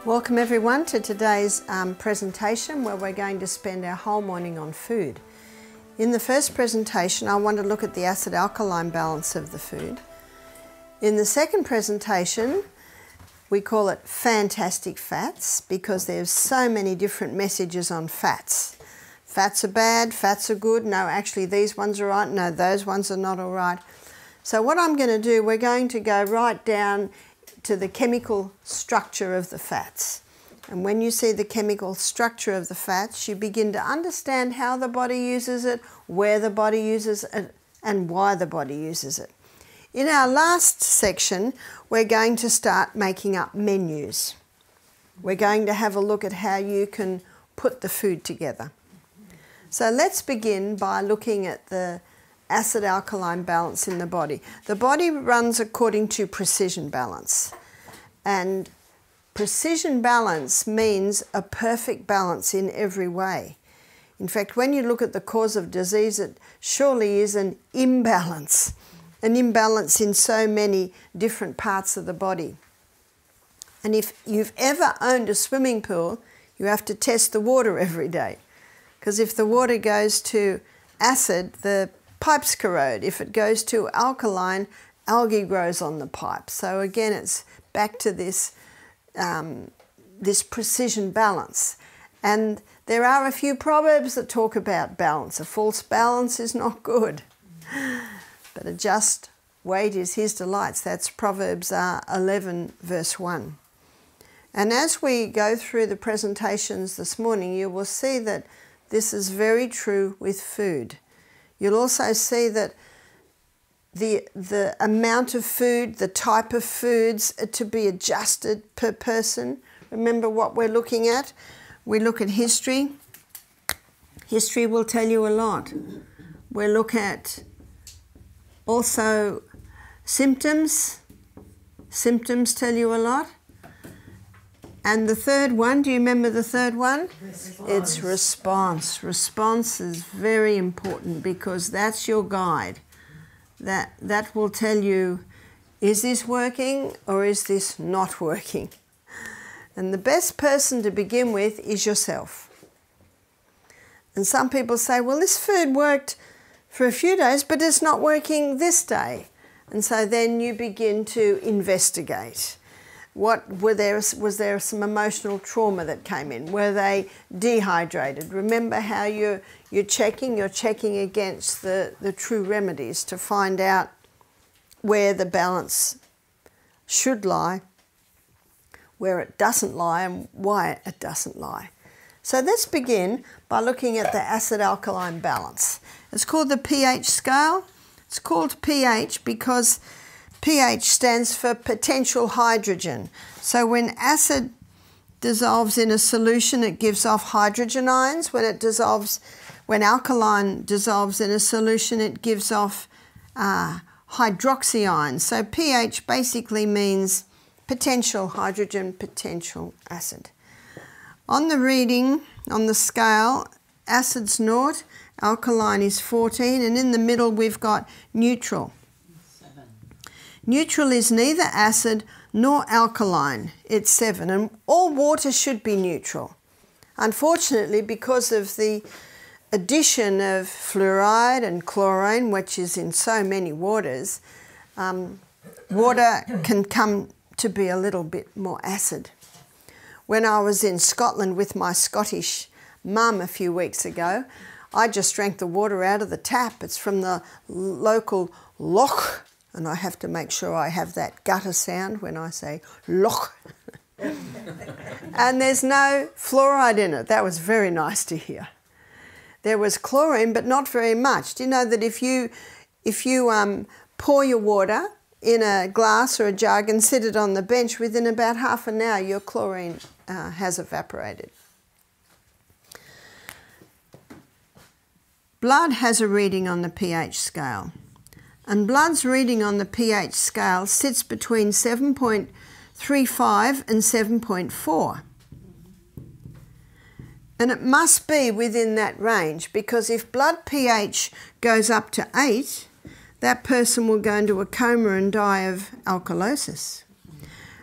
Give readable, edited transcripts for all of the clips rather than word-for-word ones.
Welcome everyone to today's presentation where we're going to spend our whole morning on food. In the first presentation I want to look at the acid-alkaline balance of the food. In the second presentation we call it fantastic fats because there's so many different messages on fats. Fats are bad, fats are good, no actually these ones are right, no those ones are not all right. So what I'm going to do, we're going to go right down to the chemical structure of the fats. And when you see the chemical structure of the fats, you begin to understand how the body uses it, where the body uses it, and why the body uses it. In our last section, we're going to start making up menus. We're going to have a look at how you can put the food together. So let's begin by looking at the acid-alkaline balance in the body. The body runs according to precision balance. And precision balance means a perfect balance in every way. In fact, when you look at the cause of disease, it surely is an imbalance in so many different parts of the body. And if you've ever owned a swimming pool, you have to test the water every day. Because if the water goes to acid, the pipes corrode. If it goes to alkaline, algae grows on the pipe. So again, it's back to this, this precision balance. And there are a few proverbs that talk about balance. A false balance is not good, but a just weight is his delights. That's Proverbs 11 verse 1. And as we go through the presentations this morning, you will see that this is very true with food. You'll also see that the amount of food, the type of foods are to be adjusted per person. Remember what we're looking at? We look at history. History will tell you a lot. We look at also symptoms. Symptoms tell you a lot. And the third one, do you remember the third one? Response. It's response. Response is very important because that's your guide. That will tell you, is this working or is this not working? And the best person to begin with is yourself. And some people say, well, this food worked for a few days, but it's not working this day. And so then you begin to investigate. Was there some emotional trauma that came in? Were they dehydrated? Remember how you're checking against the true remedies to find out where the balance should lie, where it doesn't lie, and why it doesn't lie. So let's begin by looking at the acid-alkaline balance. It's called the pH scale. It's called pH because pH stands for potential hydrogen. So when acid dissolves in a solution, it gives off hydrogen ions. When alkaline dissolves in a solution, it gives off hydroxy ions. So pH basically means potential hydrogen, potential acid. On the reading, on the scale, acid's 0, alkaline is 14, and in the middle we've got neutral. Neutral is neither acid nor alkaline, it's 7, and all water should be neutral. Unfortunately, because of the addition of fluoride and chlorine, which is in so many waters, water can come to be a little bit more acid. When I was in Scotland with my Scottish mum a few weeks ago, I just drank the water out of the tap. It's from the local loch. And I have to make sure I have that gutter sound when I say loch. And there's no fluoride in it. That was very nice to hear. There was chlorine, but not very much. Do you know that if you pour your water in a glass or a jug and sit it on the bench, within about half an hour your chlorine has evaporated. Blood has a reading on the pH scale. And blood's reading on the pH scale sits between 7.35 and 7.4. And it must be within that range because if blood pH goes up to 8, that person will go into a coma and die of alkalosis.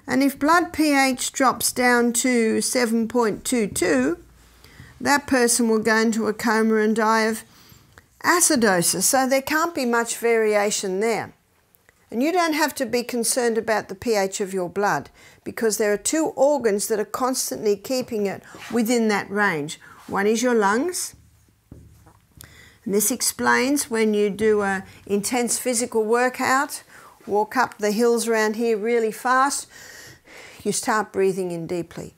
And if blood pH drops down to 7.22, that person will go into a coma and die of acidosis. So there can't be much variation there. And you don't have to be concerned about the pH of your blood, because there are two organs that are constantly keeping it within that range. One is your lungs. And this explains when you do an intense physical workout, walk up the hills around here really fast, you start breathing in deeply.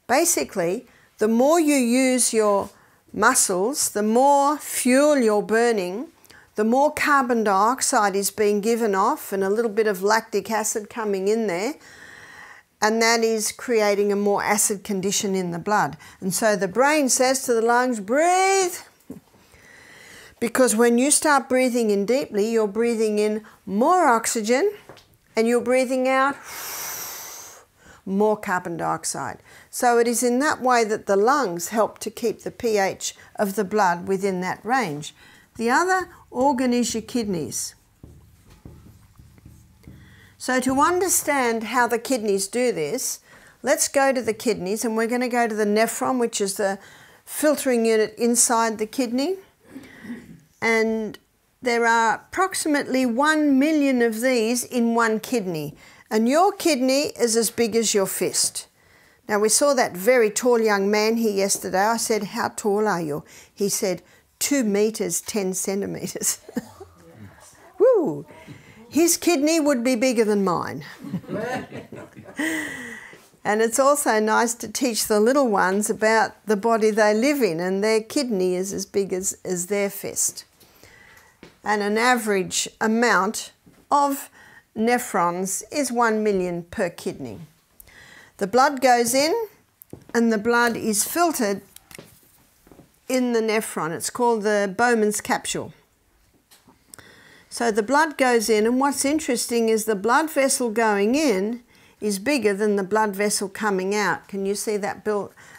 Basically, the more you use your muscles, the more fuel you're burning, the more carbon dioxide is being given off and a little bit of lactic acid coming in there, and that is creating a more acid condition in the blood. And so the brain says to the lungs, breathe. Because when you start breathing in deeply, you're breathing in more oxygen and you're breathing out more carbon dioxide. So it is in that way that the lungs help to keep the pH of the blood within that range. The other organ is your kidneys. So to understand how the kidneys do this, let's go to the kidneys, and we're going to go to the nephron, which is the filtering unit inside the kidney. And there are approximately 1 million of these in one kidney. And your kidney is as big as your fist. Now, we saw that very tall young man here yesterday. I said, how tall are you? He said, 2 meters, 10 centimeters. Woo! His kidney would be bigger than mine. And it's also nice to teach the little ones about the body they live in, and their kidney is as big as their fist. And an average amount of nephrons is 1 million per kidney. The blood goes in and the blood is filtered in the nephron. It's called the Bowman's capsule. So the blood goes in, and what's interesting is the blood vessel going in is bigger than the blood vessel coming out. Can you see that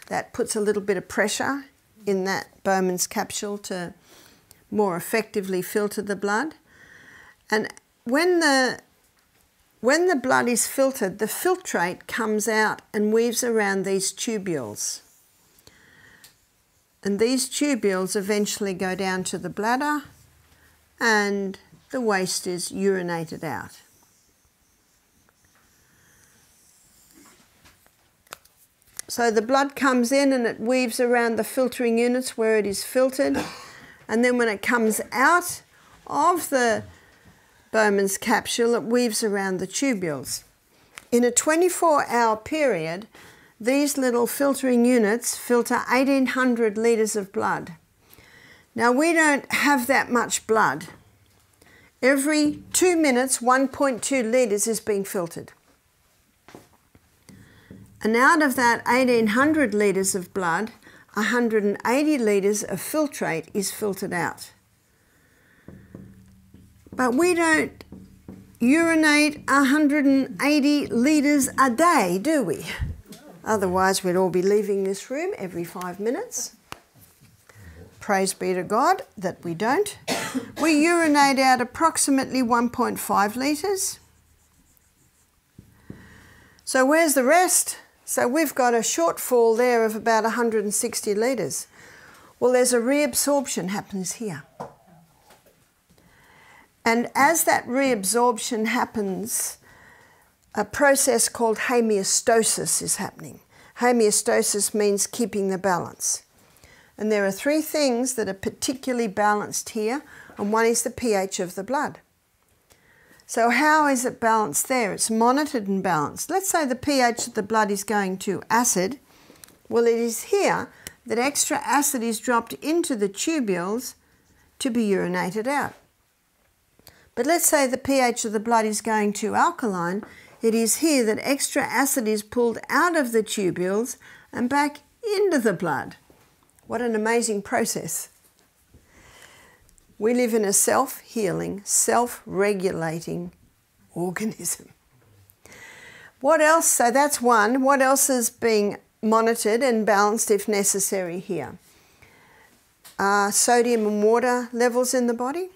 that puts a little bit of pressure in that Bowman's capsule to more effectively filter the blood? And when the blood is filtered, the filtrate comes out and weaves around these tubules. And these tubules eventually go down to the bladder, and the waste is urinated out. So the blood comes in and it weaves around the filtering units where it is filtered. And then when it comes out of the Bowman's capsule, it weaves around the tubules. In a 24-hour period, these little filtering units filter 1,800 litres of blood. Now, we don't have that much blood. Every 2 minutes, 1.2 litres is being filtered. And out of that 1,800 litres of blood, 180 litres of filtrate is filtered out. But we don't urinate 180 litres a day, do we? Otherwise, we'd all be leaving this room every 5 minutes. Praise be to God that we don't. We urinate out approximately 1.5 litres. So where's the rest? So we've got a shortfall there of about 160 litres. Well, there's a reabsorption happens here. And as that reabsorption happens, a process called homeostasis is happening. Homeostasis means keeping the balance. And there are 3 things that are particularly balanced here, and one is the pH of the blood. So how is it balanced there? It's monitored and balanced. Let's say the pH of the blood is going to acid. Well, it is here that extra acid is dropped into the tubules to be urinated out. But let's say the pH of the blood is going to alkaline. It is here that extra acid is pulled out of the tubules and back into the blood. What an amazing process. We live in a self-healing, self-regulating organism. What else? So that's one. What else is being monitored and balanced if necessary here? Sodium and water levels in the body.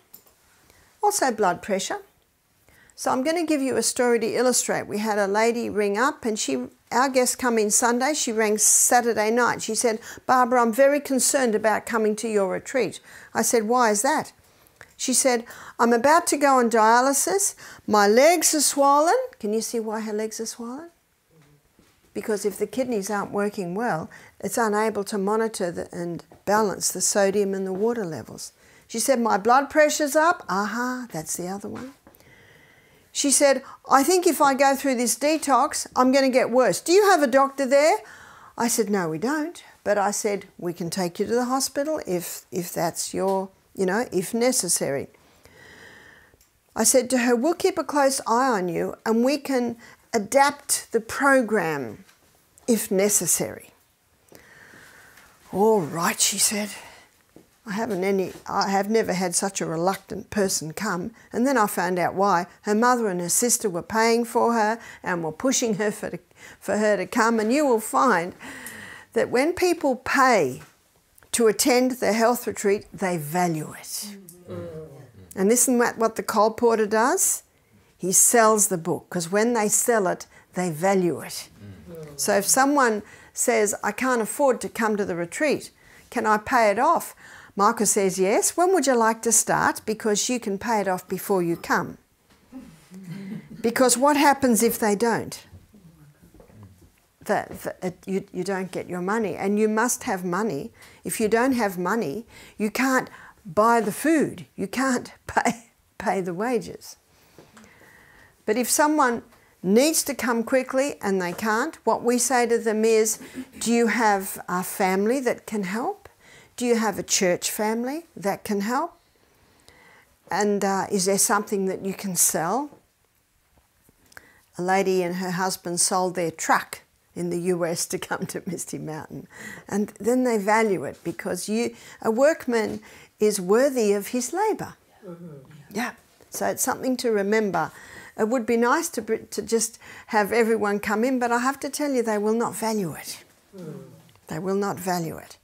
Also blood pressure. So I'm going to give you a story to illustrate. We had a lady ring up, and our guest come in Sunday. She rang Saturday night. She said, Barbara, I'm very concerned about coming to your retreat. I said, why is that? She said, I'm about to go on dialysis. My legs are swollen. Can you see why her legs are swollen? Because if the kidneys aren't working well, it's unable to monitor and balance the sodium and the water levels. She said, my blood pressure's up. Aha, that's the other one. She said, I think if I go through this detox, I'm going to get worse. Do you have a doctor there? I said, no, we don't. But I said, we can take you to the hospital if that's your, if necessary. I said to her, we'll keep a close eye on you and we can adapt the program if necessary. All right, she said. I have never had such a reluctant person come. And then I found out why. Her mother and her sister were paying for her and were pushing her for her to come. And you will find that when people pay to attend their health retreat, they value it. And isn't that what the colporteur does? He sells the book, because when they sell it, they value it. So if someone says, I can't afford to come to the retreat, can I pay it off? Michael says, yes. When would you like to start? Because you can pay it off before you come. Because what happens if they don't? You don't get your money. And you must have money. If you don't have money, you can't buy the food. You can't pay the wages. But if someone needs to come quickly and they can't, what we say to them is, do you have a family that can help? Do you have a church family that can help? And is there something that you can sell? A lady and her husband sold their truck in the US to come to Misty Mountain. And then they value it, because a workman is worthy of his labour. Yeah. So it's something to remember. It would be nice to just have everyone come in, but I have to tell you, they will not value it. They will not value it.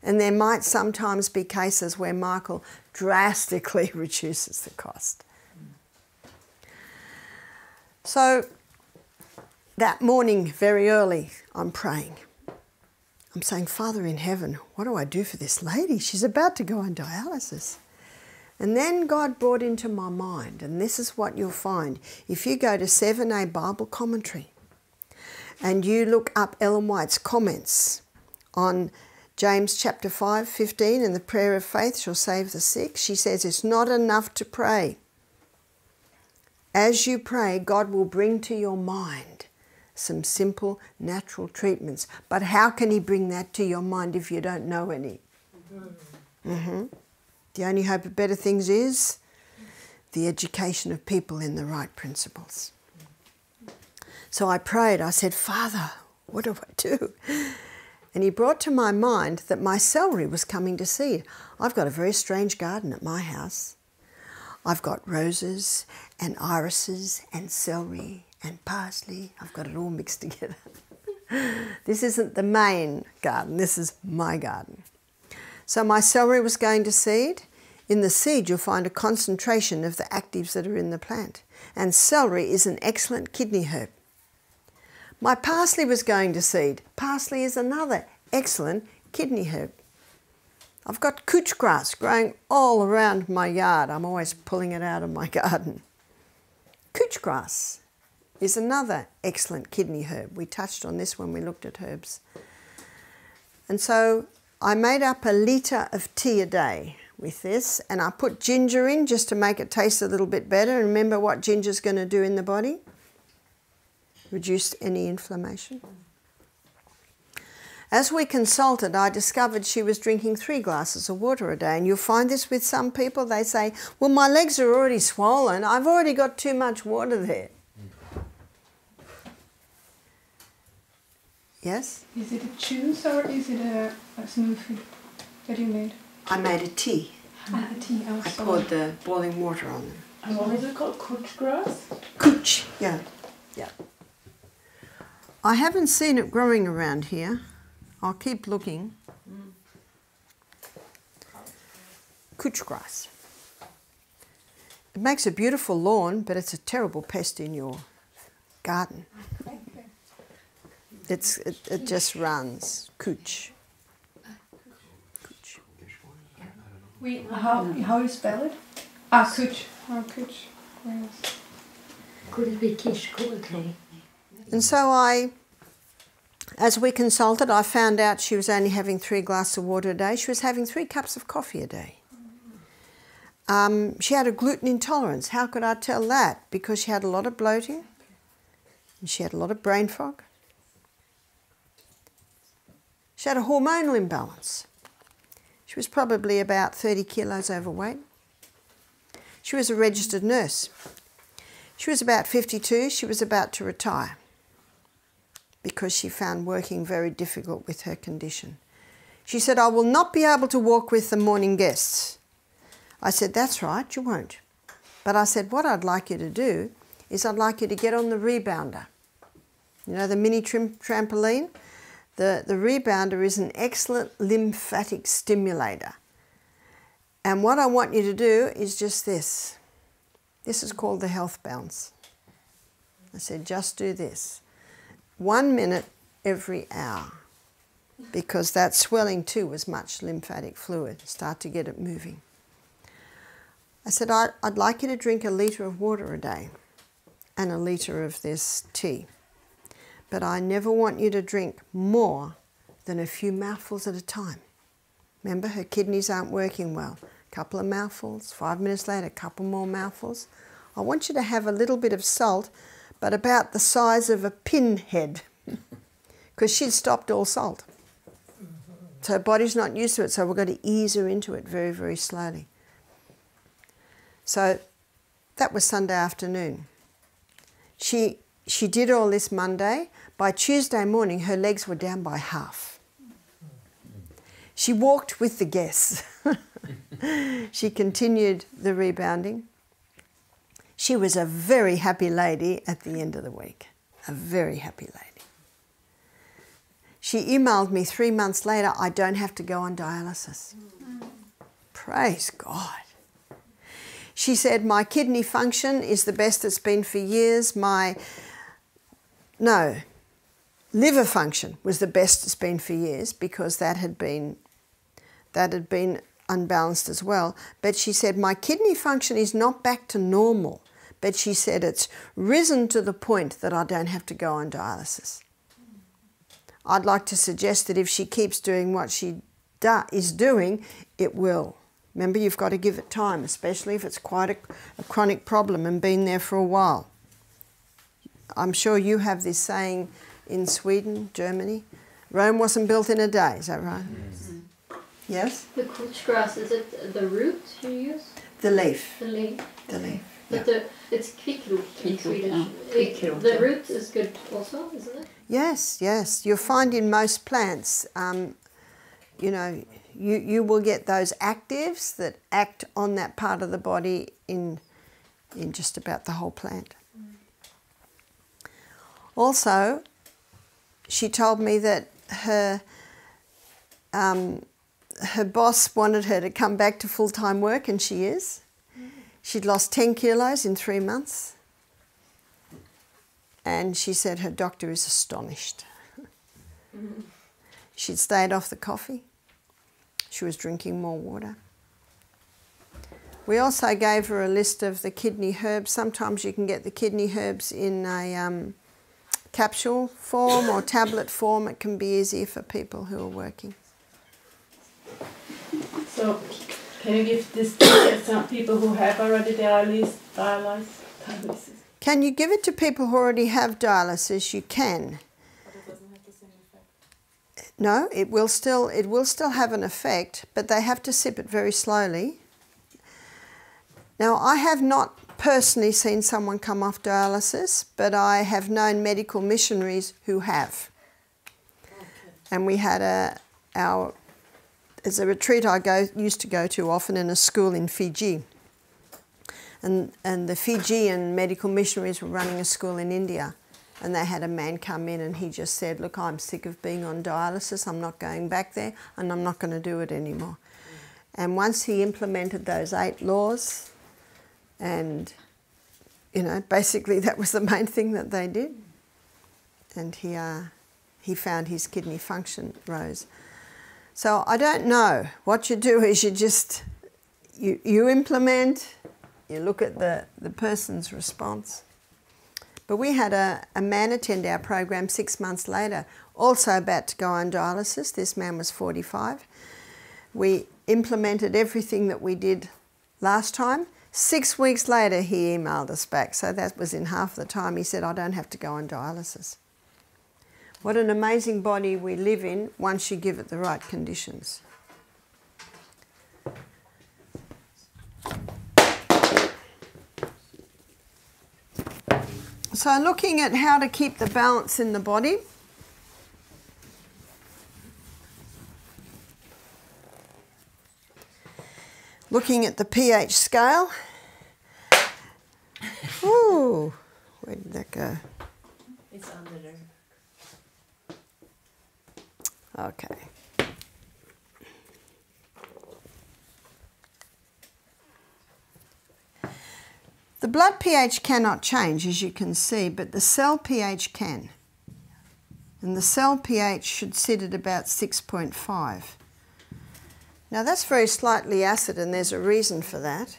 And there might sometimes be cases where Michael drastically reduces the cost. So that morning, very early, I'm praying. I'm saying, Father in heaven, what do I do for this lady? She's about to go on dialysis. And then God brought into my mind, and this is what you'll find. If you go to 7A Bible Commentary and you look up Ellen White's comments on James chapter 5:15, and the prayer of faith shall save the sick. She says it's not enough to pray. As you pray, God will bring to your mind some simple natural treatments. But how can he bring that to your mind if you don't know any? The only hope of better things is the education of people in the right principles. So I prayed. I said, Father, what do I do? And he brought to my mind that my celery was coming to seed. I've got a very strange garden at my house. I've got roses and irises and celery and parsley. I've got it all mixed together. This isn't the main garden. This is my garden. So my celery was going to seed. In the seed, you'll find a concentration of the actives that are in the plant. And celery is an excellent kidney herb. My parsley was going to seed. Parsley is another excellent kidney herb. I've got couch grass growing all around my yard. I'm always pulling it out of my garden. Couch grass is another excellent kidney herb. We touched on this when we looked at herbs. And so I made up a litre of tea a day with this, and I put ginger in just to make it taste a little bit better. And remember what ginger's going to do in the body? Reduce any inflammation. As we consulted, I discovered she was drinking 3 glasses of water a day. And you'll find this with some people. They say, well, my legs are already swollen. I've already got too much water there. Yes? Is it a juice or is it a smoothie that you made? I made a tea. A tea also. I poured the boiling water on them. And what is it called? Couch grass? Couch, yeah. Yeah. I haven't seen it growing around here. I'll keep looking. Couch grass. It makes a beautiful lawn, but it's a terrible pest in your garden. It just runs. Cooch. Cooch. How you spell it? Ah, cooch. Oh, cooch. Yes. Could it be kiselo-alkalne? And so as we consulted, I found out she was only having 3 glasses of water a day. She was having 3 cups of coffee a day. She had a gluten intolerance. How could I tell that? Because she had a lot of bloating and she had a lot of brain fog. She had a hormonal imbalance. She was probably about 30 kilos overweight. She was a registered nurse. She was about 52. She was about to retire because she found working very difficult with her condition. She said, "I will not be able to walk with the morning guests." I said, "That's right, you won't." But I said, what I'd like you to do is I'd like you to get on the rebounder. You know, the mini trampoline? The rebounder is an excellent lymphatic stimulator. And what I want you to do is just this. This is called the health bounce. I said, just do this. 1 minute every hour. Because that swelling too was much lymphatic fluid. Start to get it moving. I said, I'd like you to drink 1 litre of water a day and 1 litre of this tea. But I never want you to drink more than a few mouthfuls at a time. Remember, her kidneys aren't working well. A couple of mouthfuls, 5 minutes later, a couple more mouthfuls. I want you to have a little bit of salt, but about the size of a pinhead, because she'd stopped all salt. So her body's not used to it, so we've got to ease her into it very, very slowly. So that was Sunday afternoon. She did all this Monday. By Tuesday morning, her legs were down by half. She walked with the guests. She continued the rebounding. She was a very happy lady at the end of the week. A very happy lady. She emailed me 3 months later, I don't have to go on dialysis. Praise God. She said, my kidney function is the best it's been for years. Liver function was the best it's been for years because that had been unbalanced as well. But she said, my kidney function is not back to normal. But she said, it's risen to the point that I don't have to go on dialysis. I'd like to suggest that if she keeps doing what she is doing, it will. Remember, you've got to give it time, especially if it's quite a chronic problem and been there for a while. I'm sure you have this saying in Sweden, Germany, Rome wasn't built in a day, is that right? Mm-hmm. Yes? The couch grass, is it the root you use? The leaf. The leaf. The leaf. But it's kvickroot in Swedish. Kvickroot, The root is good also, isn't it? Yes, yes. You'll find in most plants, you know, you will get those actives that act on that part of the body in just about the whole plant. Also, she told me that her boss wanted her to come back to full-time work, and she is. She'd lost 10 kilos in 3 months. And she said her doctor is astonished. She'd stayed off the coffee. She was drinking more water. We also gave her a list of the kidney herbs. Sometimes you can get the kidney herbs in a capsule form or tablet form. It can be easier for people who are working. So, can you give this to some people who have already dialysis? Can you give it to people who already have dialysis? You can. But it doesn't have the same effect. No, it will still have an effect, but they have to sip it very slowly. Now, I have not personally seen someone come off dialysis, but I have known medical missionaries who have. Okay. And we had there's a retreat I used to go to often in a school in Fiji. And the Fijian medical missionaries were running a school in India. And they had a man come in and he just said, look, I'm sick of being on dialysis. I'm not going back there and I'm not going to do it anymore. And once he implemented those 8 laws, And, you know, basically that was the main thing that they did. And he found his kidney function rose. So I don't know. What you do is you just, you implement, you look at the person's response. But we had a man attend our program 6 months later, also about to go on dialysis. This man was 45. We implemented everything that we did last time. 6 weeks later, he emailed us back. So that was in half the time. He said, I don't have to go on dialysis. What an amazing body we live in once you give it the right conditions. So looking at how to keep the balance in the body. Looking at the pH scale. Ooh, where did that go? It's under there. Okay. The blood pH cannot change, as you can see, but the cell pH can. And the cell pH should sit at about 6.5. Now that's very slightly acid, and there's a reason for that.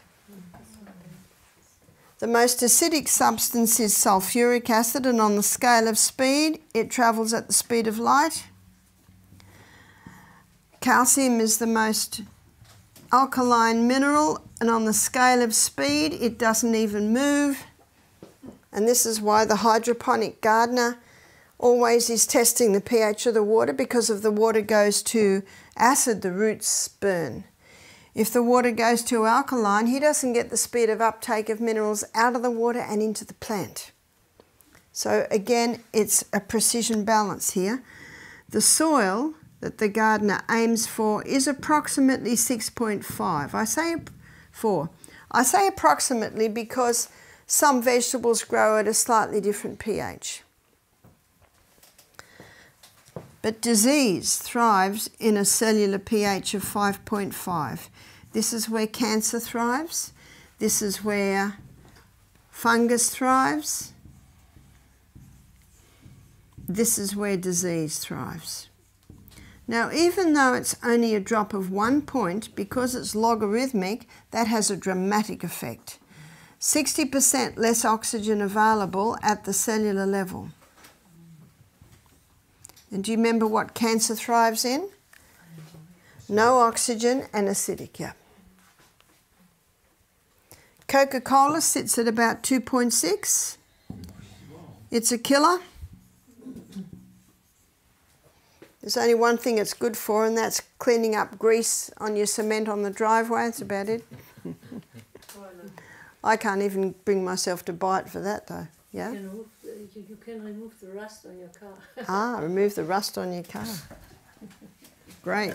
The most acidic substance is sulfuric acid, and on the scale of speed, it travels at the speed of light. Calcium is the most alkaline mineral, and on the scale of speed, it doesn't even move. And this is why the hydroponic gardener always is testing the pH of the water, because if the water goes to acid, the roots burn. If the water goes to alkaline, he doesn't get the speed of uptake of minerals out of the water and into the plant. So again, it's a precision balance here. The soil that the gardener aims for is approximately 6.5. I say 4. I say approximately because some vegetables grow at a slightly different pH. But disease thrives in a cellular pH of 5.5. This is where cancer thrives. This is where fungus thrives. This is where disease thrives. Now, even though it's only a drop of 1 point, because it's logarithmic, that has a dramatic effect. 60% less oxygen available at the cellular level. And do you remember what cancer thrives in? No oxygen and acidic, yeah. Coca-Cola sits at about 2.6. It's a killer. There's only one thing it's good for, and that's cleaning up grease on your cement on the driveway. That's about it. I can't even bring myself to buy it for that, though. Yeah? You can remove the rust on your car. Ah, remove the rust on your car. Great.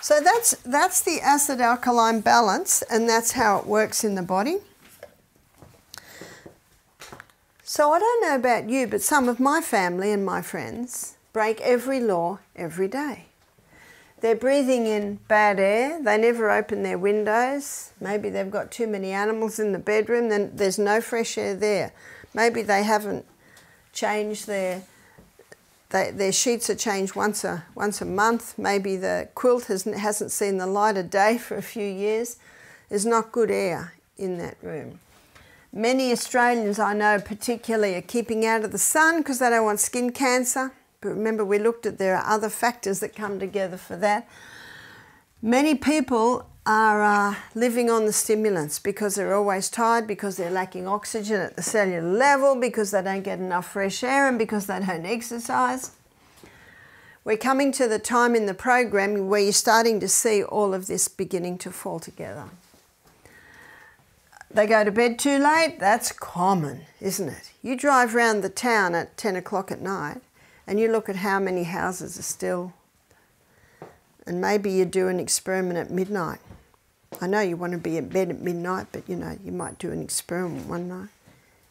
So that's the acid-alkaline balance, and that's how it works in the body. So I don't know about you, but some of my family and my friends break every law every day. They're breathing in bad air, they never open their windows, maybe they've got too many animals in the bedroom, then there's no fresh air there. Maybe they haven't changed their sheets are changed once a month, maybe the quilt hasn't seen the light of day for a few years. There's not good air in that room. Many Australians I know particularly are keeping out of the sun because they don't want skin cancer. But remember, we looked at there are other factors that come together for that. Many people are living on the stimulants because they're always tired, because they're lacking oxygen at the cellular level, because they don't get enough fresh air, and because they don't exercise. We're coming to the time in the program where you're starting to see all of this beginning to fall together. They go to bed too late, that's common, isn't it? You drive around the town at 10 o'clock at night and you look at how many houses are still, and maybe you do an experiment at midnight. I know you want to be in bed at midnight, but you know, you might do an experiment one night.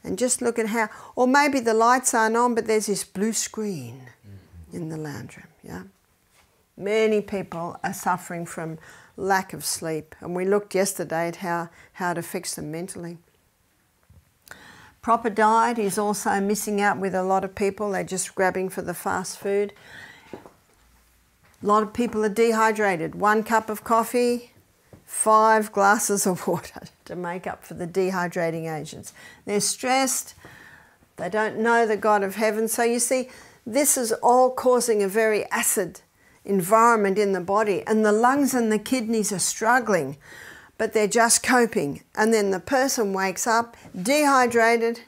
And just look at how, or maybe the lights aren't on, but there's this blue screen in the lounge room, yeah? Many people are suffering from lack of sleep, and we looked yesterday at how it affects them mentally. Proper diet is also missing out with a lot of people. They're just grabbing for the fast food. A lot of people are dehydrated. 1 cup of coffee, 5 glasses of water to make up for the dehydrating agents. They're stressed. They don't know the God of heaven. So you see, this is all causing a very acid environment in the body, and the lungs and the kidneys are struggling, but they're just coping. And then the person wakes up dehydrated,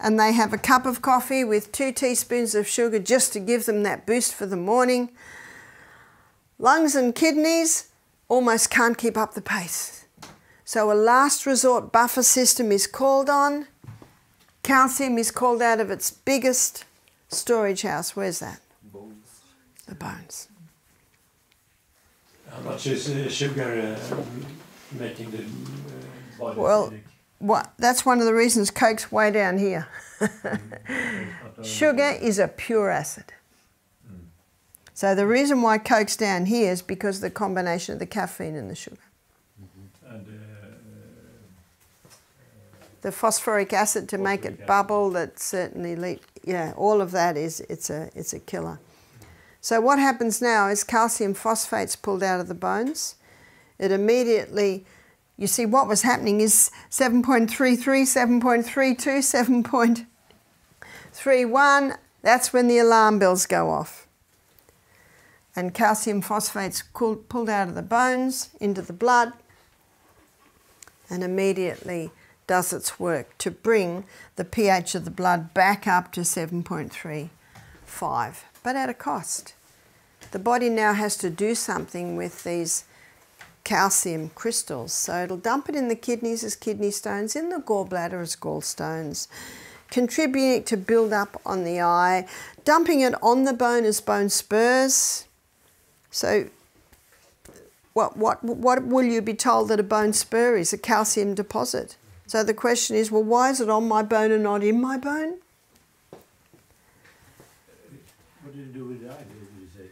and they have a cup of coffee with 2 teaspoons of sugar just to give them that boost for the morning. Lungs and kidneys almost can't keep up the pace. So a last resort buffer system is called on. Calcium is called out of its biggest storage house. Where's that? The bones. How much is sugar making the body well, that's one of the reasons Coke's way down here. Sugar is a pure acid. So the reason why Coke's down here is because of the combination of the caffeine and the sugar. And the phosphoric acid to make it bubble, that certainly, yeah, all of that it's a killer. So what happens now is calcium phosphate's pulled out of the bones. It immediately, you see what was happening is 7.33, 7.32, 7.31, that's when the alarm bells go off. And calcium phosphate's pulled out of the bones into the blood and immediately does its work to bring the pH of the blood back up to 7.35. But at a cost. The body now has to do something with these calcium crystals. So it'll dump it in the kidneys as kidney stones, in the gallbladder as gallstones, contributing to build up on the eye, dumping it on the bone as bone spurs. So what will you be told that a bone spur is? A calcium deposit. So the question is, well, why is it on my bone and not in my bone? what do you do with the eye, did you say?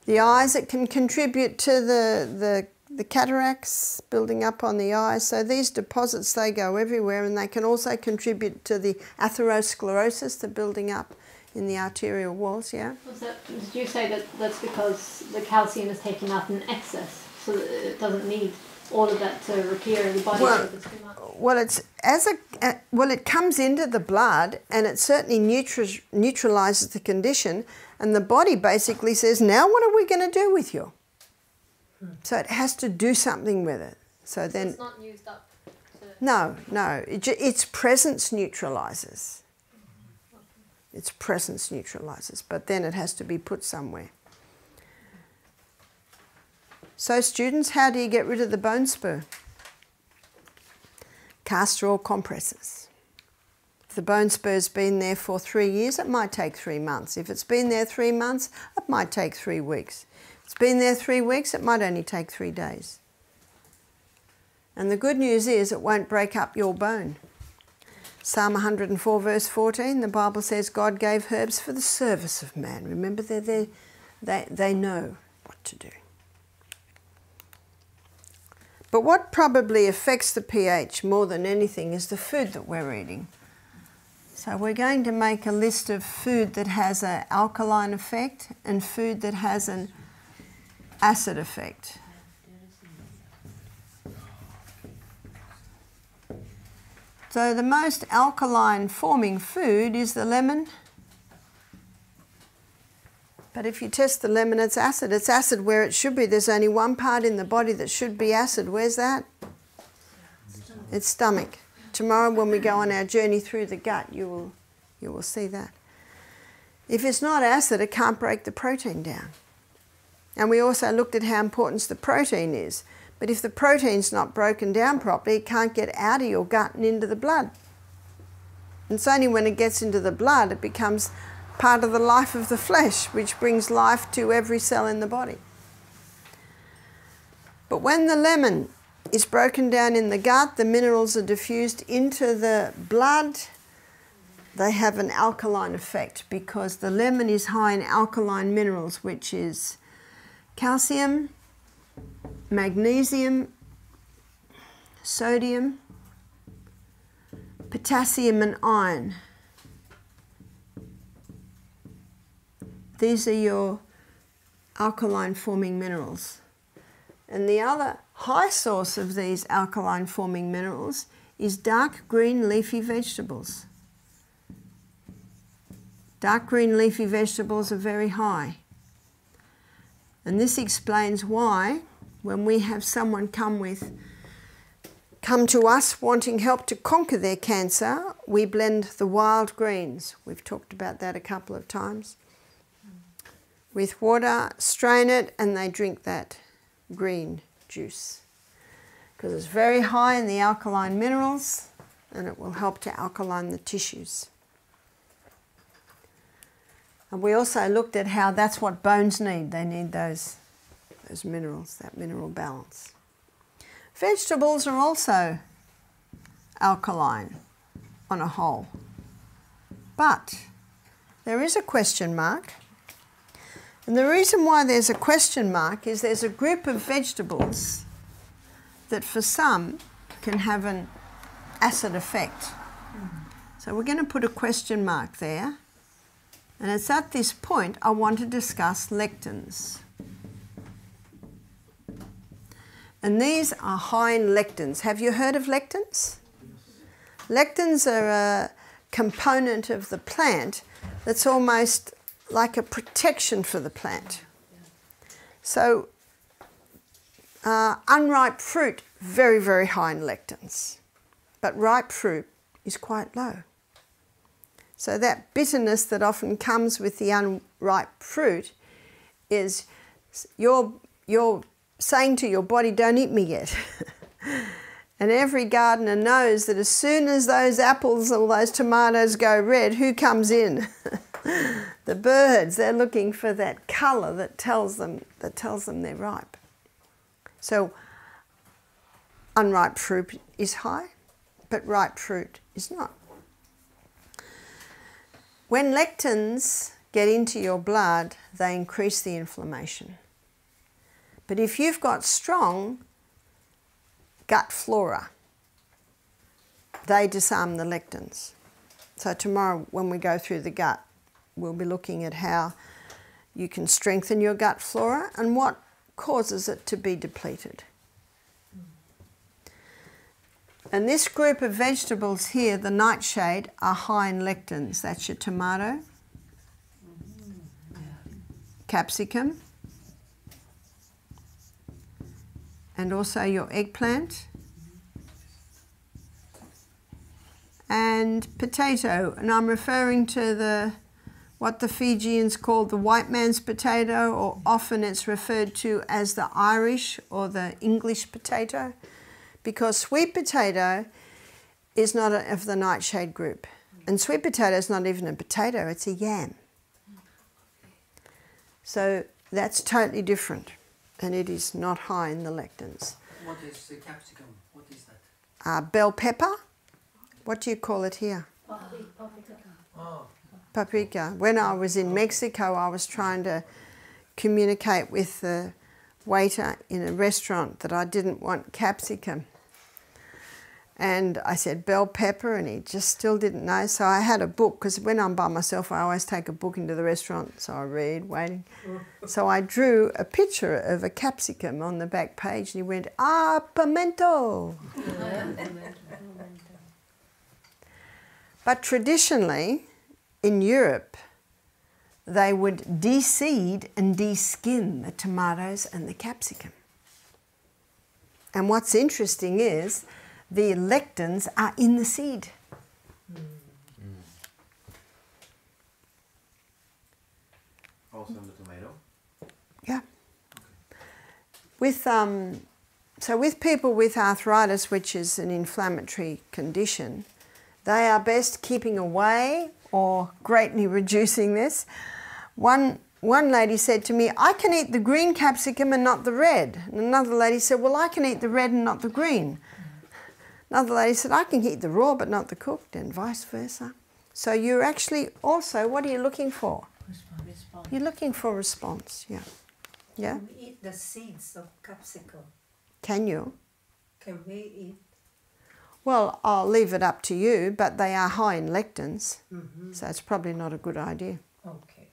The eyes, it can contribute to the cataracts building up on the eyes. So these deposits, they go everywhere, and they can also contribute to the atherosclerosis, the building up in the arterial walls, yeah? Did you say that that's because the calcium is taken out in excess, so that it doesn't need all of that to repair the body? Well, if it's too much? Well, it comes into the blood, and it certainly neutralizes the condition, and the body basically says, now what are we going to do with you? So it has to do something with it. So then, it's not used up? No, its presence neutralizes. Its presence neutralizes, but then it has to be put somewhere. So students, how do you get rid of the bone spur? Castor oil compresses. If the bone spur's been there for 3 years, it might take 3 months. If it's been there 3 months, it might take 3 weeks. If it's been there 3 weeks, it might only take 3 days. And the good news is it won't break up your bone. Psalm 104 verse 14, the Bible says God gave herbs for the service of man. Remember, they know what to do. But what probably affects the pH more than anything is the food that we're eating. So we're going to make a list of food that has an alkaline effect and food that has an acid effect. So the most alkaline forming food is the lemon. But if you test the lemon, it's acid. It's acid where it should be. There's only one part in the body that should be acid. Where's that? It's stomach. Tomorrow when we go on our journey through the gut, you will see that. If it's not acid, it can't break the protein down. And we also looked at how important the protein is. But if the protein's not broken down properly, it can't get out of your gut and into the blood. And it's only when it gets into the blood, it becomes part of the life of the flesh, which brings life to every cell in the body. But when the lemon is broken down in the gut, the minerals are diffused into the blood, they have an alkaline effect because the lemon is high in alkaline minerals, which is calcium, magnesium, sodium, potassium and iron. These are your alkaline forming minerals. And the other high source of these alkaline forming minerals is dark green leafy vegetables. Dark green leafy vegetables are very high. And this explains why when we have someone come to us wanting help to conquer their cancer, we blend the wild greens. We've talked about that a couple of times. With water, strain it, and they drink that green juice. Because it's very high in the alkaline minerals, and it will help to alkaline the tissues. And we also looked at how that's what bones need. They need those minerals, that mineral balance. Vegetables are also alkaline on a whole. But there is a question mark. And the reason why there's a question mark is there's a group of vegetables that for some can have an acid effect. So we're going to put a question mark there. And it's at this point I want to discuss lectins. And these are high in lectins. Have you heard of lectins? Lectins are a component of the plant that's almost like a protection for the plant. So unripe fruit, very, very high in lectins. But ripe fruit is quite low. So that bitterness that often comes with the unripe fruit is you're saying to your body, don't eat me yet. And every gardener knows that as soon as those apples or those tomatoes go red, who comes in? The birds. They're looking for that colour that tells them they're ripe. So unripe fruit is high, but ripe fruit is not. When lectins get into your blood, they increase the inflammation. But if you've got strong gut flora, they disarm the lectins. So tomorrow when we go through the gut, we'll be looking at how you can strengthen your gut flora and what causes it to be depleted. And this group of vegetables here, the nightshade, are high in lectins. That's your tomato, capsicum, and also your eggplant, and potato. And I'm referring to what the Fijians call the white man's potato, or often it's referred to as the Irish or the English potato, because sweet potato is not of the nightshade group. And sweet potato is not even a potato, it's a yam. So that's totally different, and it is not high in the lectins. What is the capsicum? What is that? Bell pepper. What do you call it here? Paprika. Oh. Paprika. When I was in Mexico, I was trying to communicate with the waiter in a restaurant that I didn't want capsicum. And I said bell pepper, and he just still didn't know. So I had a book, because when I'm by myself, I always take a book into the restaurant. So I read, waiting. So I drew a picture of a capsicum on the back page, and he went, pimento. But traditionally, in Europe, they would de-seed and de-skin the tomatoes and the capsicum. And what's interesting is the lectins are in the seed. Also in the tomato? Yeah. So with people with arthritis, which is an inflammatory condition, they are best keeping away or greatly reducing this. One lady said to me, I can eat the green capsicum and not the red. And another lady said, well, I can eat the red and not the green. Another lady said, I can eat the raw but not the cooked, and vice versa. So you're actually also, what are you looking for? Response. You're looking for response, yeah. Yeah? Can we eat the seeds of capsicum? Can you? Can we eat? Well, I'll leave it up to you, but they are high in lectins, Mm-hmm. so it's probably not a good idea. Okay.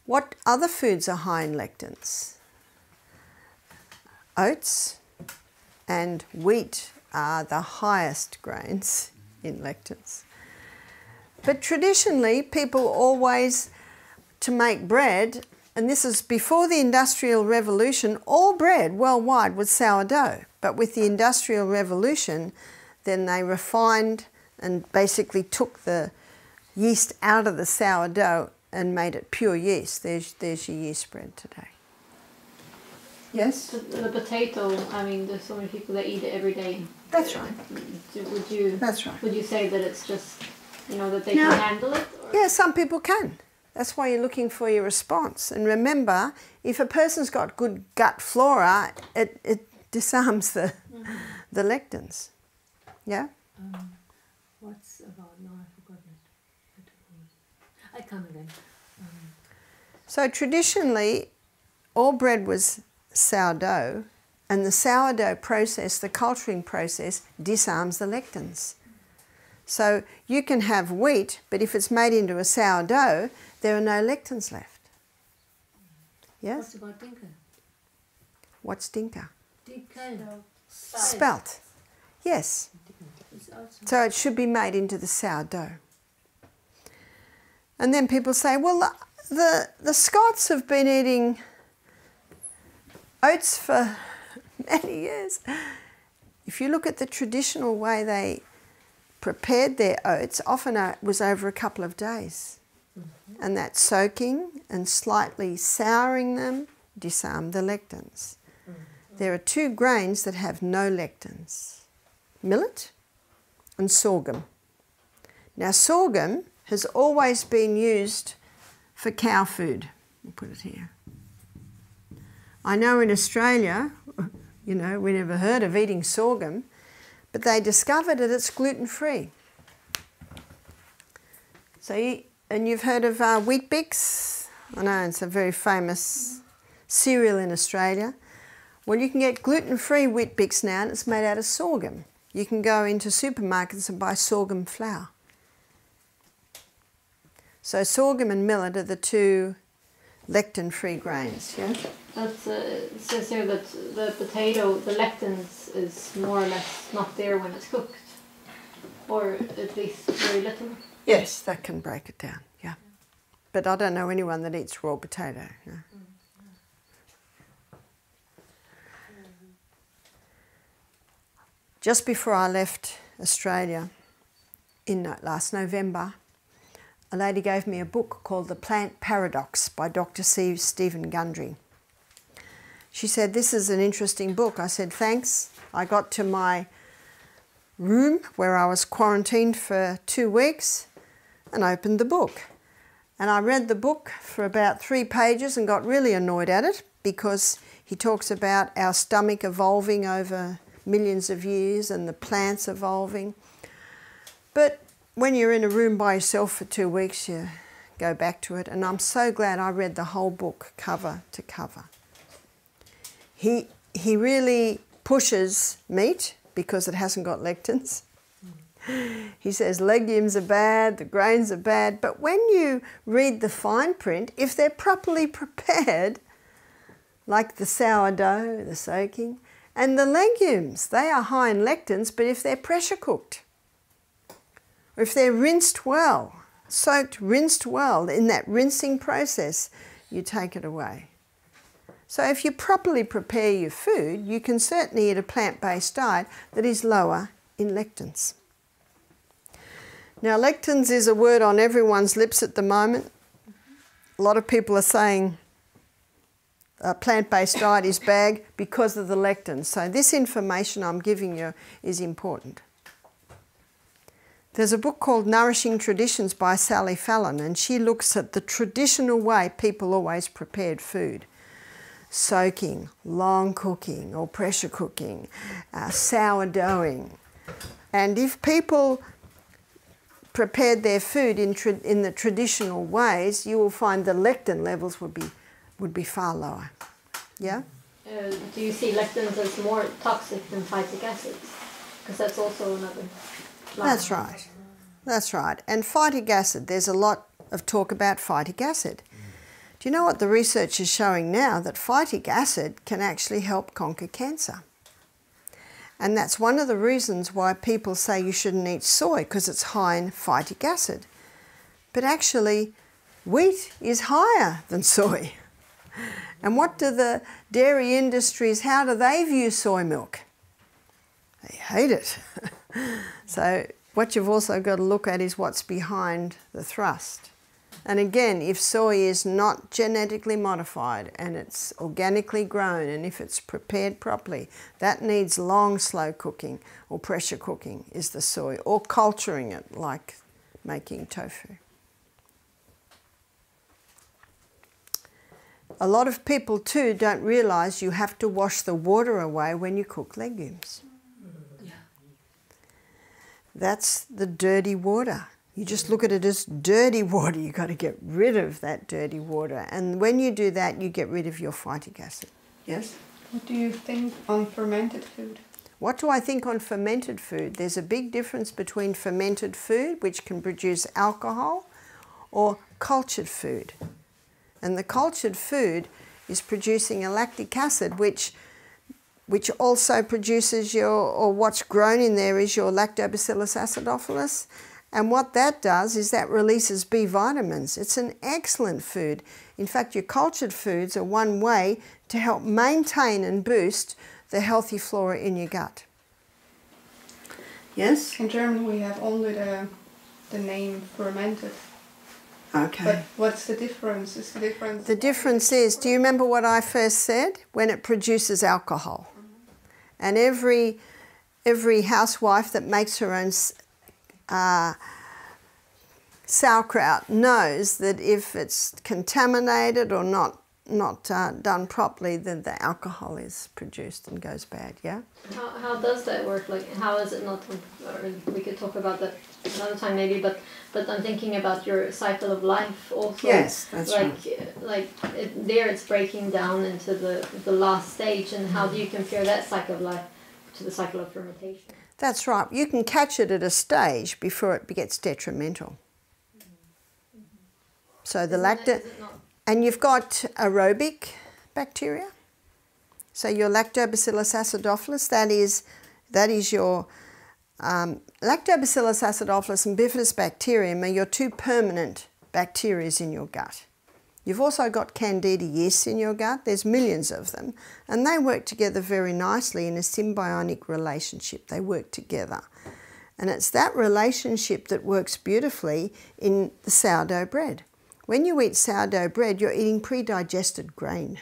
What other foods are high in lectins? Oats and wheat are the highest grains in lectins. But traditionally, people always, to make bread, and this is before the Industrial Revolution, all bread worldwide was sourdough. But with the Industrial Revolution, then they refined and basically took the yeast out of the sourdough and made it pure yeast. There's your yeast bread today. Yes? The potato, I mean, there's so many people that eat it every day. That's right. That's right. Would you say that it's just, you know, that they can handle it? Or? Yeah, some people can. That's why you're looking for your response. And remember, if a person's got good gut flora, it disarms the lectins. Yeah? What's about? No, I forgot it. I come again. So traditionally, all bread was sourdough, and the sourdough process, the culturing process, disarms the lectins. So you can have wheat, but if it's made into a sourdough, there are no lectins left. Yes? What's about dinka? What's dinka? Dinka. Spelt. Yes. So it should be made into the sourdough. And then people say, well, the Scots have been eating oats for many years. If you look at the traditional way they prepared their oats, often it was over a couple of days. Mm-hmm. And that soaking and slightly souring them disarmed the lectins. Mm-hmm. There are two grains that have no lectins, millet and sorghum. Now sorghum has always been used for cow food. We'll put it here. I know in Australia, you know, we never heard of eating sorghum, but they discovered that it's gluten-free. So, and you've heard of Weet-Bix? I know it's a very famous cereal in Australia. Well, you can get gluten-free Weet-Bix now, and it's made out of sorghum. You can go into supermarkets and buy sorghum flour. So sorghum and millet are the two lectin-free grains, yeah? That's, it says here that the potato, the lectins is more or less not there when it's cooked, or at least very little. Yes, that can break it down, yeah. But I don't know anyone that eats raw potato. No. Just before I left Australia in last November, a lady gave me a book called The Plant Paradox by Dr. Stephen Gundry. She said, this is an interesting book. I said, thanks. I got to my room where I was quarantined for 2 weeks and opened the book. And I read the book for about 3 pages and got really annoyed at it because he talks about our stomach evolving over millions of years and the plants evolving. But when you're in a room by yourself for 2 weeks, you go back to it. And I'm so glad I read the whole book cover to cover. He really pushes meat because it hasn't got lectins. He says legumes are bad, the grains are bad, but when you read the fine print, if they're properly prepared, like the sourdough, the soaking, and the legumes, they are high in lectins, but if they're pressure cooked, or if they're rinsed well, soaked, rinsed well, in that rinsing process, you take it away. So if you properly prepare your food, you can certainly eat a plant-based diet that is lower in lectins. Now, lectins is a word on everyone's lips at the moment. A lot of people are saying a plant-based diet is bad because of the lectins. So this information I'm giving you is important. There's a book called Nourishing Traditions by Sally Fallon, and she looks at the traditional way people always prepared food. Soaking, long cooking or pressure cooking, sourdoughing. And if people prepared their food in the traditional ways, you will find the lectin levels would be far lower. Yeah? Do you see lectins as more toxic than phytic acids? Because that's also another line. That's right. That's right. And phytic acid, there's a lot of talk about phytic acid. Do you know what the research is showing now? That phytic acid can actually help conquer cancer. And that's one of the reasons why people say you shouldn't eat soy, because it's high in phytic acid. But actually, wheat is higher than soy. And what do the dairy industries, how do they view soy milk? They hate it. So what you've also got to look at is what's behind the thrust. And again, if soy is not genetically modified and it's organically grown, and if it's prepared properly, that needs long, slow cooking or pressure cooking is the soy, or culturing it like making tofu. A lot of people too don't realise you have to wash the water away when you cook legumes. Yeah. That's the dirty water. You just look at it as dirty water. You've got to get rid of that dirty water. And when you do that, you get rid of your phytic acid. Yes? What do you think on fermented food? What do I think on fermented food? There's a big difference between fermented food, which can produce alcohol, or cultured food. And the cultured food is producing a lactic acid, which also produces or what's grown in there is your lactobacillus acidophilus. And what that does is that releases B vitamins. It's an excellent food. In fact, your cultured foods are one way to help maintain and boost the healthy flora in your gut. Yes? In German we have only the name fermented. Okay. But what's the difference? Is the difference? The difference is, do you remember what I first said? When it produces alcohol. And every housewife that makes her own sauerkraut knows that if it's contaminated or not done properly, then the alcohol is produced and goes bad, yeah? How does that work? Like, how is it not, or we could talk about that another time maybe, but I'm thinking about your cycle of life also. Yes, that's right. There it's breaking down into the last stage, and how do you compare that cycle of life to the cycle of fermentation? That's right. You can catch it at a stage before it gets detrimental. So the and you've got aerobic bacteria. So your lactobacillus acidophilus, that is your lactobacillus acidophilus and bifidobacterium are your two permanent bacteria in your gut. You've also got candida yeast in your gut. There's millions of them, and they work together very nicely in a symbiotic relationship. They work together. And it's that relationship that works beautifully in the sourdough bread. When you eat sourdough bread, you're eating pre-digested grain.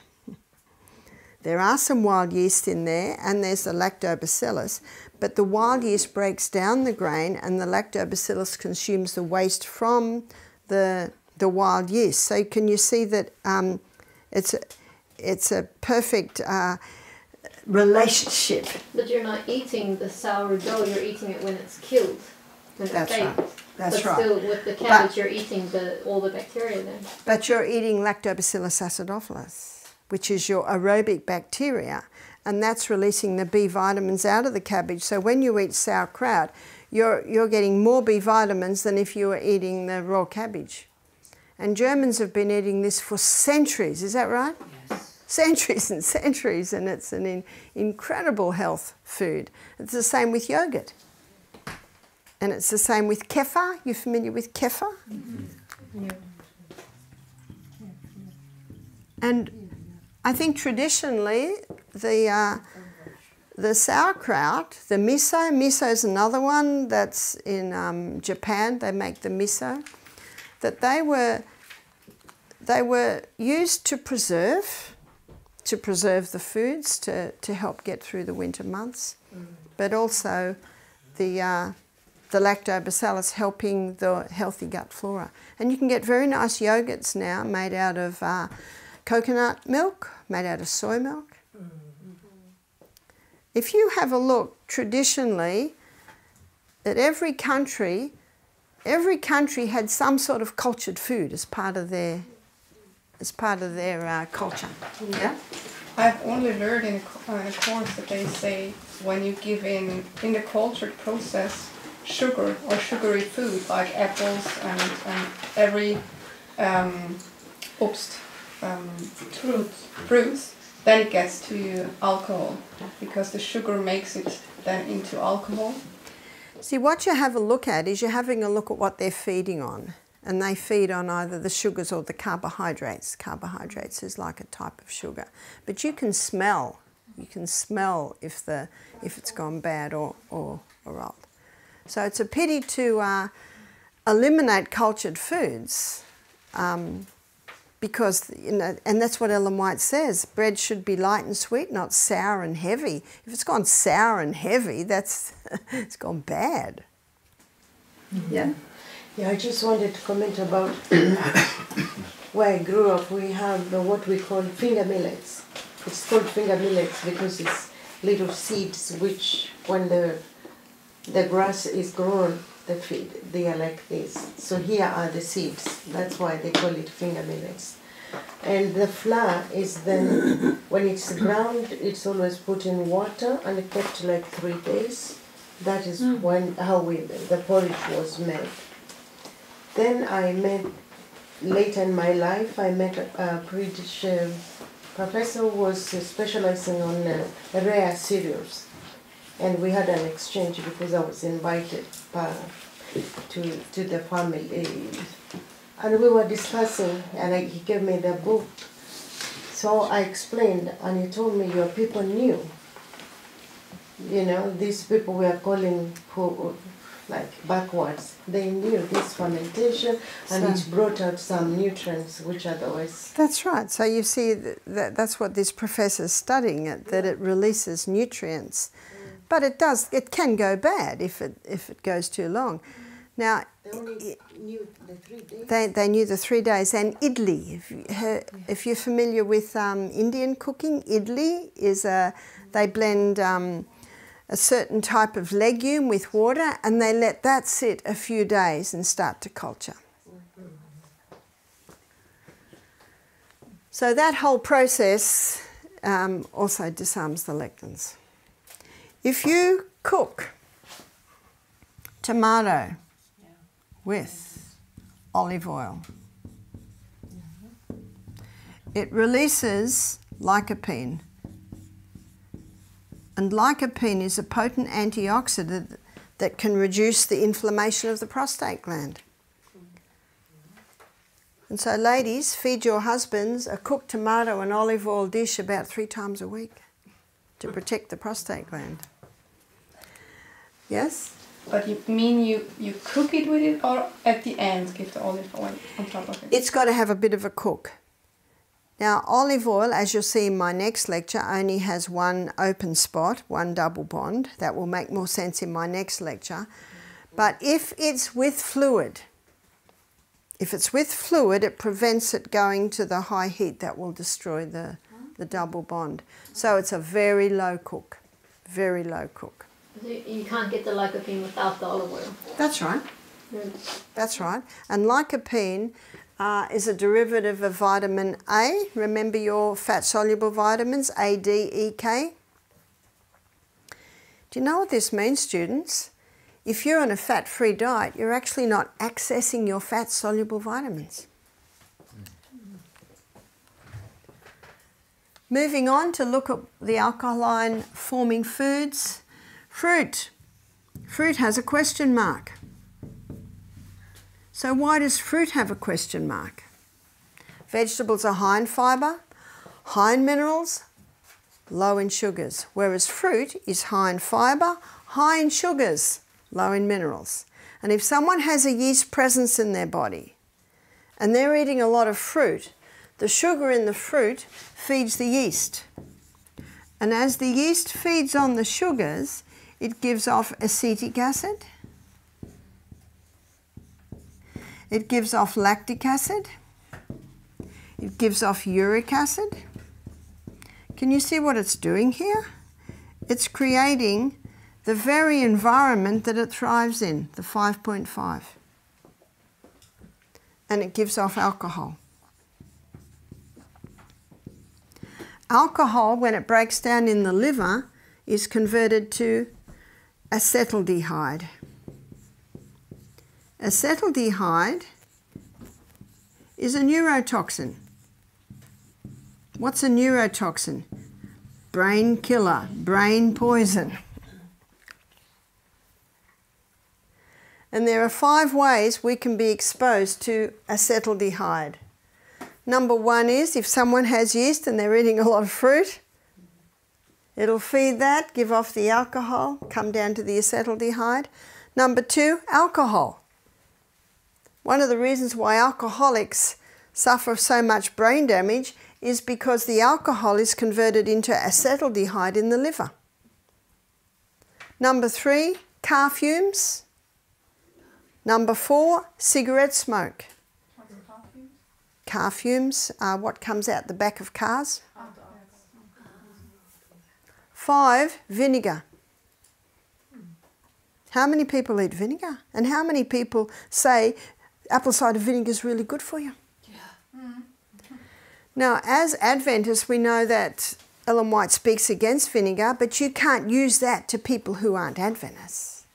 There are some wild yeast in there, and there's the lactobacillus, but the wild yeast breaks down the grain, and the lactobacillus consumes the waste from the wild yeast. So can you see that it's a perfect relationship? But you're not eating the sourdough, you're eating it when it's killed. When That's right. That's but right. still, with the cabbage, you're eating all the bacteria then. But you're eating lactobacillus acidophilus, which is your aerobic bacteria, and that's releasing the B vitamins out of the cabbage. So when you eat sauerkraut, you're getting more B vitamins than if you were eating the raw cabbage. And Germans have been eating this for centuries, is that right? Yes. Centuries and centuries, and it's an incredible health food. It's the same with yogurt. And it's the same with kefir. You familiar with kefir? Mm-hmm. Yeah. And I think traditionally the sauerkraut, the miso is another one that's in Japan. They make the miso. That they were used to preserve the foods to help get through the winter months, but also the lactobacillus helping the healthy gut flora. And you can get very nice yogurts now made out of coconut milk, made out of soy milk. If you have a look, traditionally, that every country had some sort of cultured food as part of their culture. Yeah. I've only learned in a course that they say when you give in the cultured process sugar or sugary food like apples and every fruits, then it gets to you alcohol because the sugar makes it then into alcohol. See, what you have a look at is you're having a look at what they're feeding on. And they feed on either the sugars or the carbohydrates. Carbohydrates is like a type of sugar. But you can smell if it's gone bad or old. So it's a pity to eliminate cultured foods because, you know, and that's what Ellen White says, bread should be light and sweet, not sour and heavy. If it's gone sour and heavy, that's it's gone bad. Mm-hmm. Yeah. Yeah, I just wanted to comment about where I grew up. We have what we call finger millets. It's called finger millets because it's little seeds which, when the grass is grown, they are like this. So here are the seeds. That's why they call it finger millets. And the flour is then, when it's ground, it's always put in water and kept like 3 days. That is how the porridge was made. Then I met, later in my life, I met a British professor who was specializing on rare cereals. And we had an exchange because I was invited to the family. And we were discussing, and he gave me the book. So I explained, and he told me, your people knew. You know, these people we are calling like backwards. They knew this fermentation, and it brought out some nutrients which otherwise... That's right. So you see, that's what this professor's studying, that it releases nutrients. But it can go bad if it goes too long. Now, they only knew the 3 days. They knew the 3 days. And idli, if you're familiar with Indian cooking, idli is they blend a certain type of legume with water and they let that sit a few days and start to culture. So that whole process also disarms the lectins. If you cook tomato with olive oil, it releases lycopene. And lycopene is a potent antioxidant that can reduce the inflammation of the prostate gland. And so ladies, feed your husbands a cooked tomato and olive oil dish about 3 times a week to protect the prostate gland. Yes? But you mean you cook it with it, or at the end give the olive oil on top of it? It's got to have a bit of a cook. Now, olive oil, as you'll see in my next lecture, only has one open spot, one double bond. That will make more sense in my next lecture. But if it's with fluid, it prevents it going to the high heat that will destroy the double bond. So it's a very low cook, very low cook. You can't get the lycopene without the olive oil. That's right. That's right. And lycopene is a derivative of vitamin A. Remember your fat-soluble vitamins, A, D, E, K? Do you know what this means, students? If you're on a fat-free diet, you're actually not accessing your fat-soluble vitamins. Moving on to look at the alkaline-forming foods. Fruit. Fruit has a question mark. So why does fruit have a question mark? Vegetables are high in fibre, high in minerals, low in sugars, whereas fruit is high in fibre, high in sugars, low in minerals. And if someone has a yeast presence in their body and they're eating a lot of fruit, the sugar in the fruit feeds the yeast. And as the yeast feeds on the sugars, it gives off acetic acid, it gives off lactic acid, it gives off uric acid. Can you see what it's doing here? It's creating the very environment that it thrives in, the 5.5. And it gives off alcohol. Alcohol, when it breaks down in the liver, is converted to acetaldehyde. Acetaldehyde is a neurotoxin. What's a neurotoxin? Brain killer, brain poison. And there are 5 ways we can be exposed to acetaldehyde. Number 1 is if someone has yeast and they're eating a lot of fruit, it'll feed that, give off the alcohol, come down to the acetaldehyde. Number 2, alcohol. One of the reasons why alcoholics suffer so much brain damage is because the alcohol is converted into acetaldehyde in the liver. Number 3, car fumes. Number 4, cigarette smoke. Car fumes are what comes out the back of cars. 5, vinegar. How many people eat vinegar? And how many people say apple cider vinegar is really good for you? Now, as Adventists, we know that Ellen White speaks against vinegar, but you can't use that to people who aren't Adventists.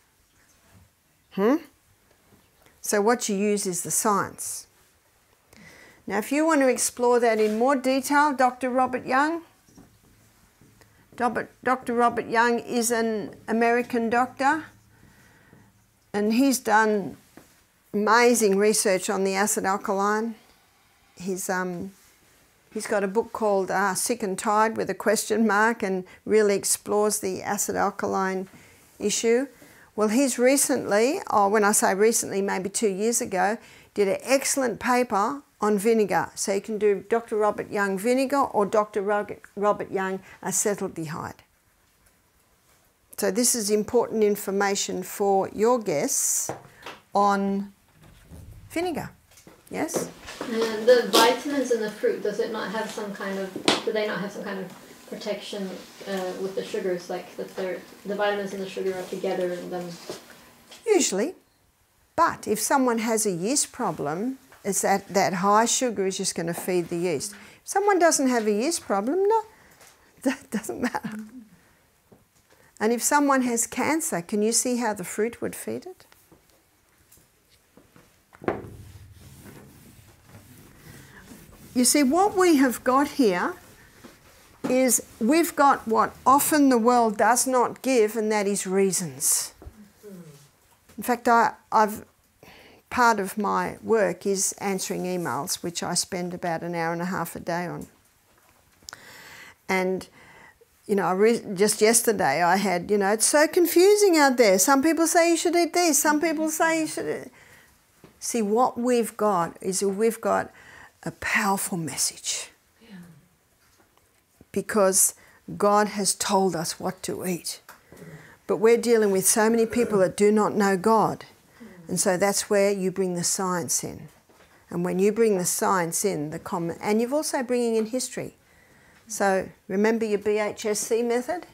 So what you use is the science. Now, if you want to explore that in more detail, Dr. Robert Young. Dr. Robert Young is an American doctor, and he's done amazing research on the acid alkaline. He's got a book called Sick and Tired with a question mark and really explores the acid alkaline issue. Well, he's recently, or when I say recently, maybe 2 years ago, did an excellent paper on vinegar. So you can do Dr. Robert Young vinegar or Dr. Robert Young acetaldehyde. So this is important information for your guests on vinegar. Yes? And the vitamins in the fruit, does it not have some kind of, do they not have some kind of protection with the sugars, like that the vitamins and the sugar are together and then? Usually. But if someone has a yeast problem, it's that high sugar is just going to feed the yeast. If someone doesn't have a yeast problem, no, that doesn't matter. And if someone has cancer, can you see how the fruit would feed it? You see, what we have got here is we've got what often the world does not give, and that is reasons. In fact, part of my work is answering emails, which I spend about an hour and a half a day on. And, you know, just yesterday I had, you know, it's so confusing out there. Some people say you should eat this, some people say you should. See, what we've got is we've got a powerful message. Yeah. Because God has told us what to eat. But we're dealing with so many people that do not know God. And so that's where you bring the science in. And when you bring the science in, the common, and you're also bringing in history. So remember your BHSC method?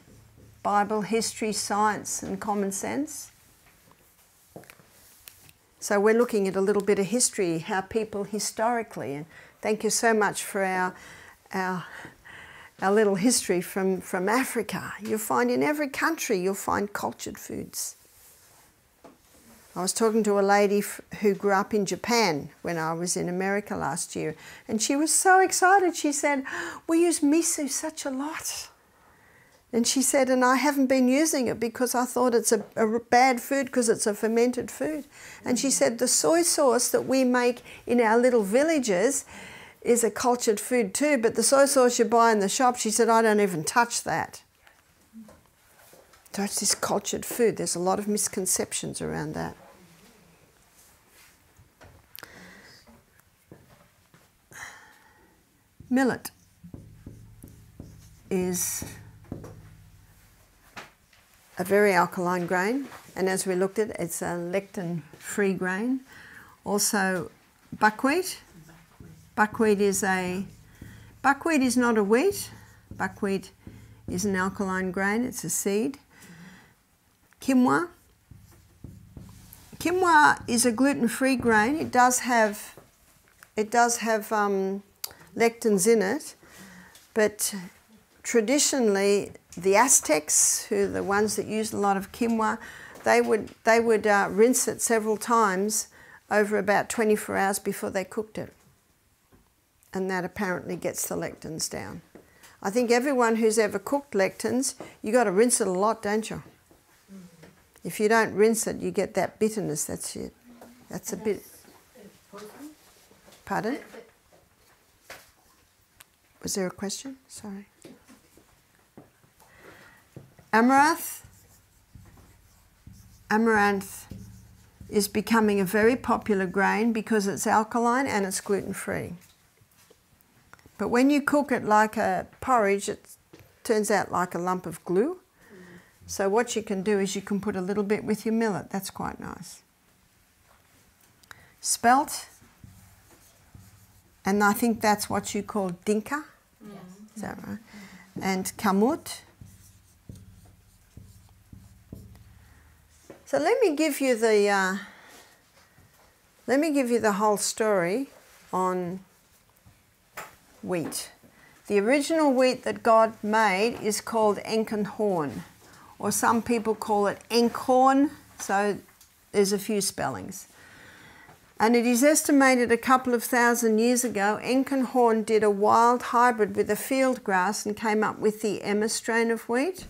Bible, history, science and common sense. So we're looking at a little bit of history, how people historically, and thank you so much for our little history from Africa. You'll find in every country, you'll find cultured foods. I was talking to a lady who grew up in Japan when I was in America last year, and she was so excited. She said, we use miso such a lot. And she said, and I haven't been using it because I thought it's a bad food because it's a fermented food. And she said, the soy sauce that we make in our little villages is a cultured food too, but the soy sauce you buy in the shop, she said, I don't even touch that. So it's this cultured food. There's a lot of misconceptions around that. Millet is a very alkaline grain, and as we looked at, it's a lectin-free grain. Also, buckwheat. Buckwheat is not a wheat. Buckwheat is an alkaline grain. It's a seed. quinoa. Quinoa is a gluten-free grain. It does have lectins in it, but traditionally the Aztecs, who are the ones that used a lot of quinoa, they would rinse it several times over about 24 hours before they cooked it. And that apparently gets the lectins down. I think everyone who's ever cooked lectins, you got to rinse it a lot, don't you? If you don't rinse it, you get that bitterness. That's it. That's a bit. Pardon? Was there a question? Sorry. Amaranth is becoming a very popular grain because it's alkaline and it's gluten-free. But when you cook it like a porridge, it turns out like a lump of glue. So what you can do is you can put a little bit with your millet. That's quite nice. Spelt, and I think that's what you call dinka. Yes. Is that right? And kamut. So let me give you the whole story on wheat. The original wheat that God made is called enkenhorn, or some people call it enkhorn, so there's a few spellings. And it is estimated a couple of thousand years ago, enkenhorn did a wild hybrid with a field grass and came up with the Emma strain of wheat.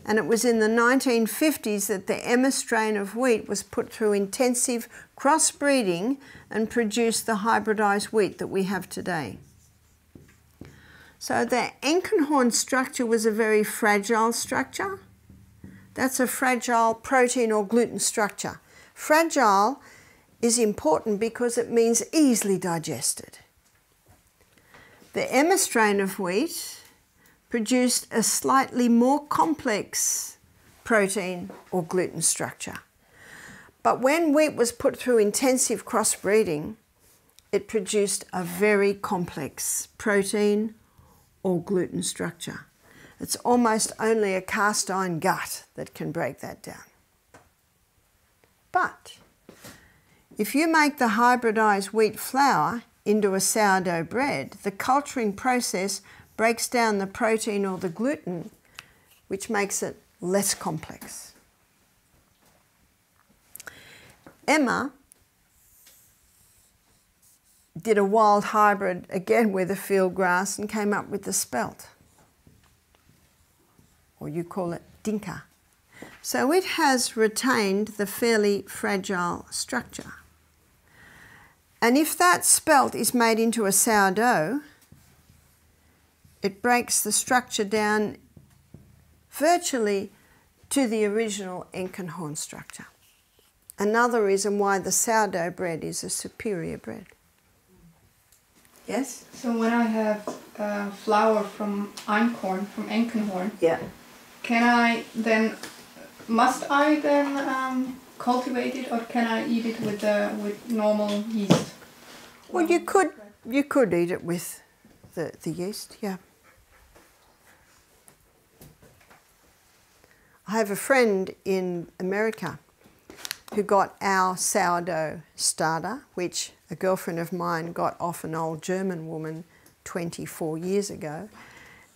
And it was in the 1950s that the Emma strain of wheat was put through intensive crossbreeding and produced the hybridized wheat that we have today. So the enkenhorn structure was a very fragile structure. That's a fragile protein or gluten structure. Fragile is important because it means easily digested. The Emma strain of wheat produced a slightly more complex protein or gluten structure. But when wheat was put through intensive crossbreeding, it produced a very complex protein or gluten structure. It's almost only a cast iron gut that can break that down. But if you make the hybridized wheat flour into a sourdough bread, the culturing process breaks down the protein or the gluten, which makes it less complex. Emma did a wild hybrid again with a field grass and came up with the spelt, or you call it dinka. So it has retained the fairly fragile structure. And if that spelt is made into a sourdough, it breaks the structure down virtually to the original enkenhorn structure. Another reason why the sourdough bread is a superior bread. Yes? So when I have flour from einkorn, from enkenhorn, Yeah. Must I then cultivate it, or can I eat it with normal yeast? Well, you could eat it with the yeast, yeah. I have a friend in America who got our sourdough starter, which a girlfriend of mine got off an old German woman 24 years ago,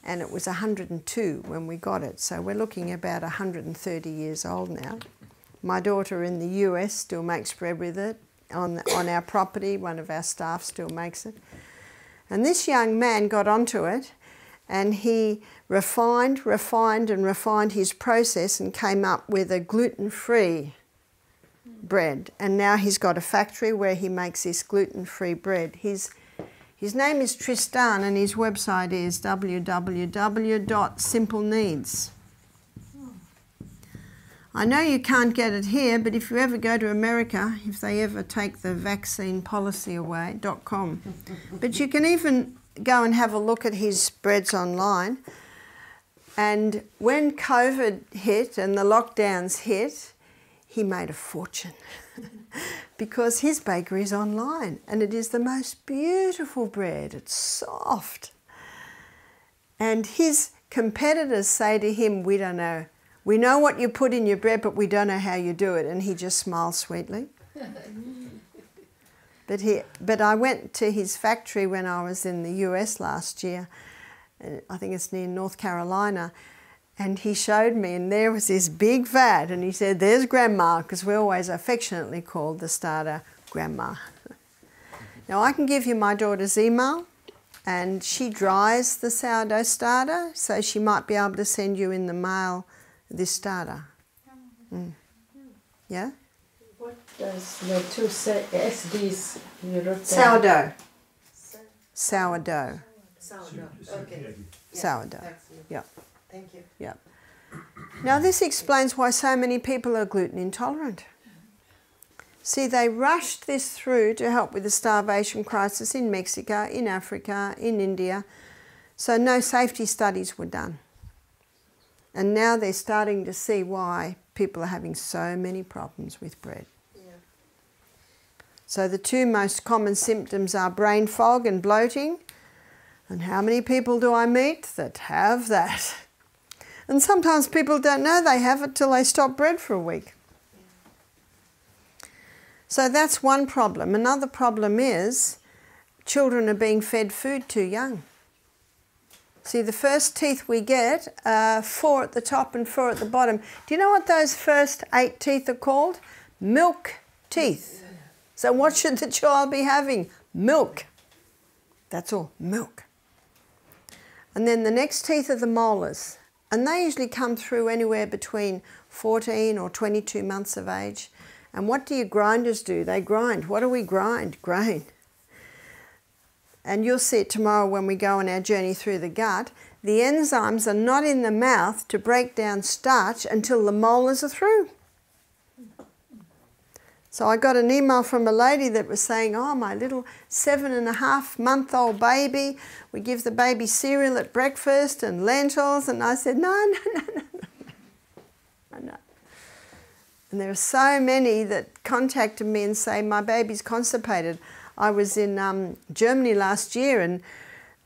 and it was 102 when we got it, so we're looking about 130 years old now. My daughter in the US still makes bread with it. On our property, one of our staff still makes it. And this young man got onto it, and he refined his process and came up with a gluten-free bread. And now he's got a factory where he makes this gluten-free bread. His name is Tristan, and his website is www.simpleneeds. I know you can't get it here, but if you ever go to America, if they ever take the vaccine policy away, .com. But you can even go and have a look at his breads online. And when COVID hit and the lockdowns hit, he made a fortune because his bakery is online, and it is the most beautiful bread. It's soft. And his competitors say to him, we don't we know what you put in your bread, but we don't know how you do it. And he just smiles sweetly. But I went to his factory when I was in the US last year. I think it's near North Carolina. And he showed me, and there was this big vat. And he said, there's Grandma, because we always affectionately called the starter Grandma. Now, I can give you my daughter's email. And she dries the sourdough starter, so she might be able to send you in the mail this starter. Mm. Yeah? What does the two SDs you wrote down? Sourdough. Sourdough. Sourdough. Okay. Sourdough. Yeah. Thank you. Yeah. Now this explains why so many people are gluten intolerant. See, they rushed this through to help with the starvation crisis in Mexico, in Africa, in India. So no safety studies were done. And now they're starting to see why people are having so many problems with bread. Yeah. So the two most common symptoms are brain fog and bloating. And how many people do I meet that have that? And sometimes people don't know they have it till they stop bread for a week. So that's one problem. Another problem is children are being fed food too young. See, the first teeth we get are 4 at the top and 4 at the bottom. Do you know what those first 8 teeth are called? Milk teeth. So what should the child be having? Milk. That's all, milk. And then the next teeth are the molars. And they usually come through anywhere between 14 or 22 months of age. And what do your grinders do? They grind. What do we grind? Grain. And you'll see it tomorrow when we go on our journey through the gut. The enzymes are not in the mouth to break down starch until the molars are through. So I got an email from a lady that was saying, oh, my little 7.5-month-old baby, we give the baby cereal at breakfast and lentils. And I said, no. And there are so many that contacted me and say, my baby's constipated. I was in Germany last year and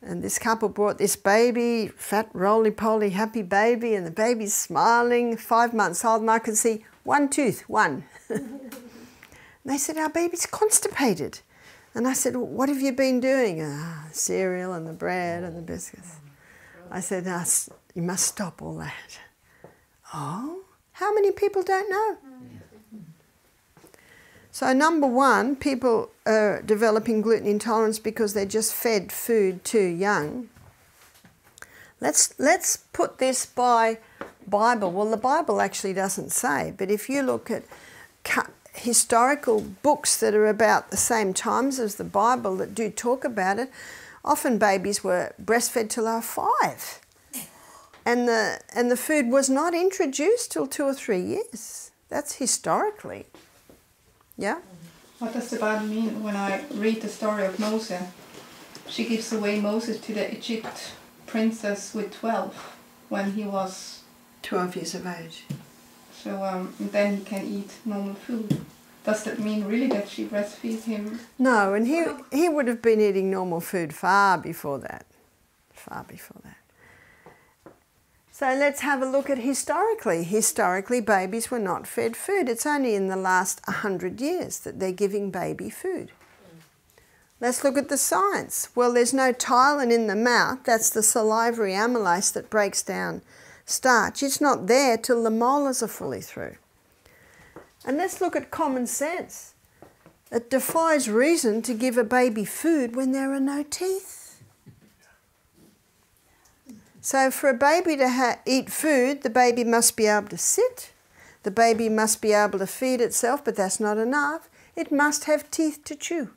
this couple brought this baby, fat, roly-poly, happy baby, and the baby's smiling, 5 months old, and I could see one tooth, one. And they said, our baby's constipated. And I said, well, what have you been doing? Cereal and the bread and the biscuits. I said, no, you must stop all that. Oh, how many people don't know? So number one, people are developing gluten intolerance because they're just fed food too young. Let's put this by Bible. Well, the Bible actually doesn't say, but if you look at historical books that are about the same times as the Bible that do talk about it, often babies were breastfed till they were 5. And the food was not introduced till 2 or 3 years. That's historically. Yeah? What does the Bible mean when I read the story of Moses? She gives away Moses to the Egypt princess with 12 when he was 12 years of age. So then he can eat normal food. Does that mean really that she breastfeeds him? No, and he would have been eating normal food far before that. Far before that. So let's have a look at historically. Historically, babies were not fed food. It's only in the last 100 years that they're giving baby food. Let's look at the science. Well, there's no ptyalin in the mouth. That's the salivary amylase that breaks down starch. It's not there till the molars are fully through. And let's look at common sense. It defies reason to give a baby food when there are no teeth. So for a baby to eat food, the baby must be able to sit. The baby must be able to feed itself, but that's not enough. It must have teeth to chew.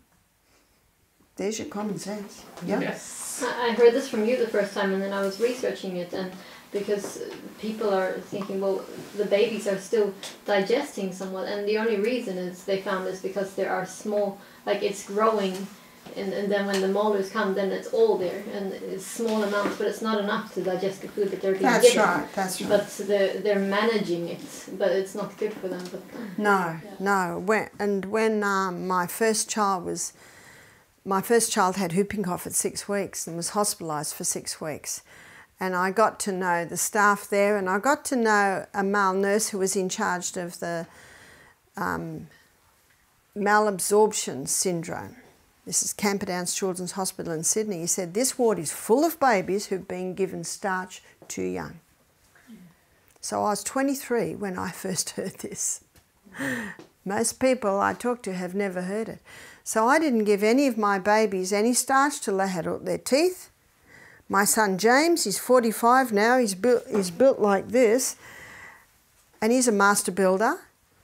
There's your common sense. Yeah? Yes. I heard this from you the first time, and then I was researching it, and because people are thinking, well, the babies are still digesting somewhat, and the only reason is they found is because there are small, like it's growing, and then when the molars come, then it's all there, and it's small amounts, but it's not enough to digest the food that they're being given. That's right, that's right. But they're managing it, but it's not good for them. But No, no. When my first child had whooping cough at 6 weeks and was hospitalised for 6 weeks. And I got to know the staff there, and I got to know a male nurse who was in charge of the malabsorption syndrome. This is Camperdown's Children's Hospital in Sydney. He said, this ward is full of babies who've been given starch too young. So I was 23 when I first heard this. Most people I talk to have never heard it. So I didn't give any of my babies any starch till they had all their teeth. My son James, he's 45 now, he's built like this, and he's a master builder.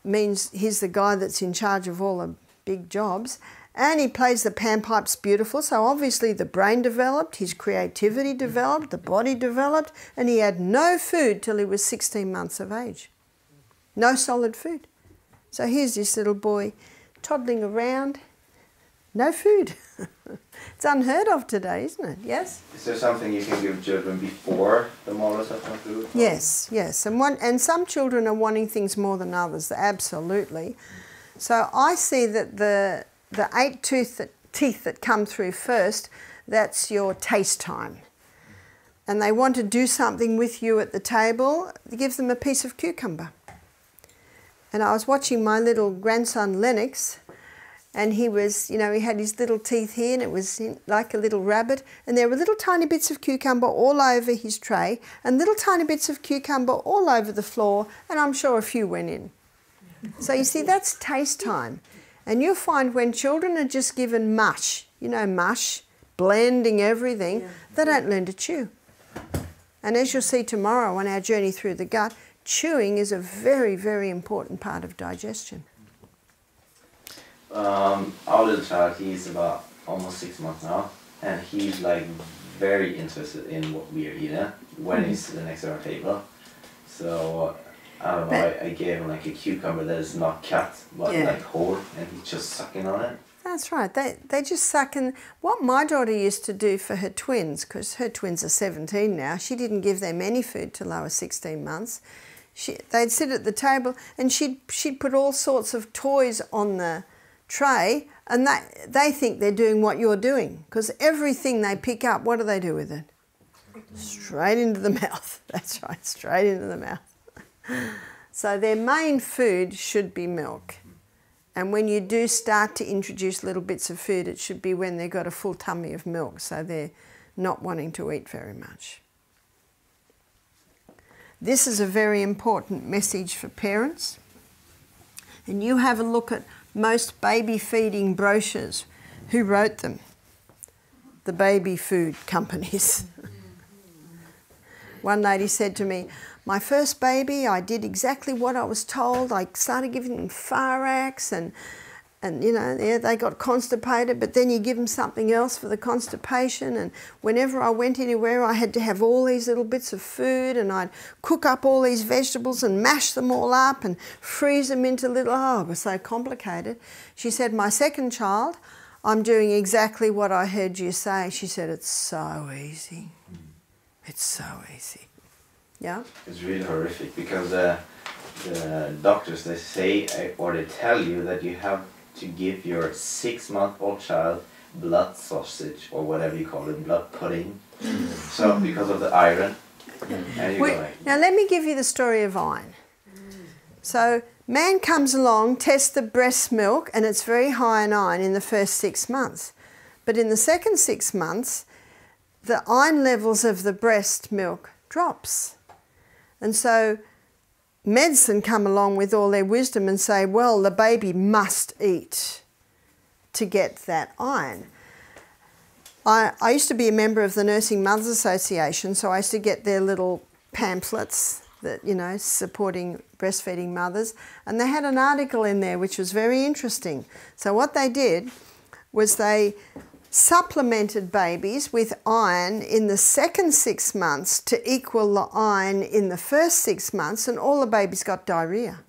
Means he's the guy that's in charge of all the big jobs. And he plays the panpipes beautiful, so obviously the brain developed, his creativity developed, the body developed, and he had no food till he was 16 months of age. No solid food. So here's this little boy toddling around, no food. It's unheard of today, isn't it? Yes? Is there something you can give children before the molars have come through? Yes, yes. And some children are wanting things more than others, absolutely. So I see that the 8 teeth that come through first, that's your taste time. And they want to do something with you at the table, give them a piece of cucumber. And I was watching my little grandson Lennox, and he was, you know, he had his little teeth here, and it was like a little rabbit, and there were little tiny bits of cucumber all over his tray, and little tiny bits of cucumber all over the floor, and I'm sure a few went in. So you see, that's taste time. And you'll find when children are just given mush, you know, mush, blending everything, they don't learn to chew. And as you'll see tomorrow on our journey through the gut, chewing is a very, very important part of digestion. Our little child, he's about almost 6 months now, and he's like very interested in what we are eating when he's sitting next to our table. So I don't know, I gave him like a cucumber that is not cut, but like whole, and he's just sucking on it. That's right, they just suck. And what my daughter used to do for her twins, because her twins are 17 now, she didn't give them any food till they were 16 months. They'd sit at the table and she'd put all sorts of toys on the tray, and they think they're doing what you're doing, because everything they pick up, what do they do with it? Straight into the mouth. That's right, straight into the mouth. So their main food should be milk. And when you do start to introduce little bits of food, it should be when they've got a full tummy of milk, so they're not wanting to eat very much. This is a very important message for parents. And you have a look at most baby feeding brochures. Who wrote them? The baby food companies. One lady said to me, my first baby, I did exactly what I was told. I started giving them Farax and you know, they got constipated, but then you give them something else for the constipation, and whenever I went anywhere I had to have all these little bits of food, and I'd cook up all these vegetables and mash them all up and freeze them into little, it was so complicated. She said, my second child, I'm doing exactly what I heard you say. She said, it's so easy. It's so easy. Yeah? It's really horrific, because the doctors, they say, or they tell you that you have to give your 6-month-old child blood sausage, or whatever you call it, blood pudding. So, because of the iron. And now let me give you the story of iron. So, man comes along, tests the breast milk, and it's very high in iron in the first 6 months. But in the second 6 months, the iron levels of the breast milk drops. And so medicine come along with all their wisdom and say, well, the baby must eat to get that iron. I used to be a member of the Nursing Mothers Association, so I used to get their little pamphlets that, you know, supporting breastfeeding mothers, and they had an article in there which was very interesting. So what they did was they supplemented babies with iron in the second 6 months to equal the iron in the first 6 months, and all the babies got diarrhea.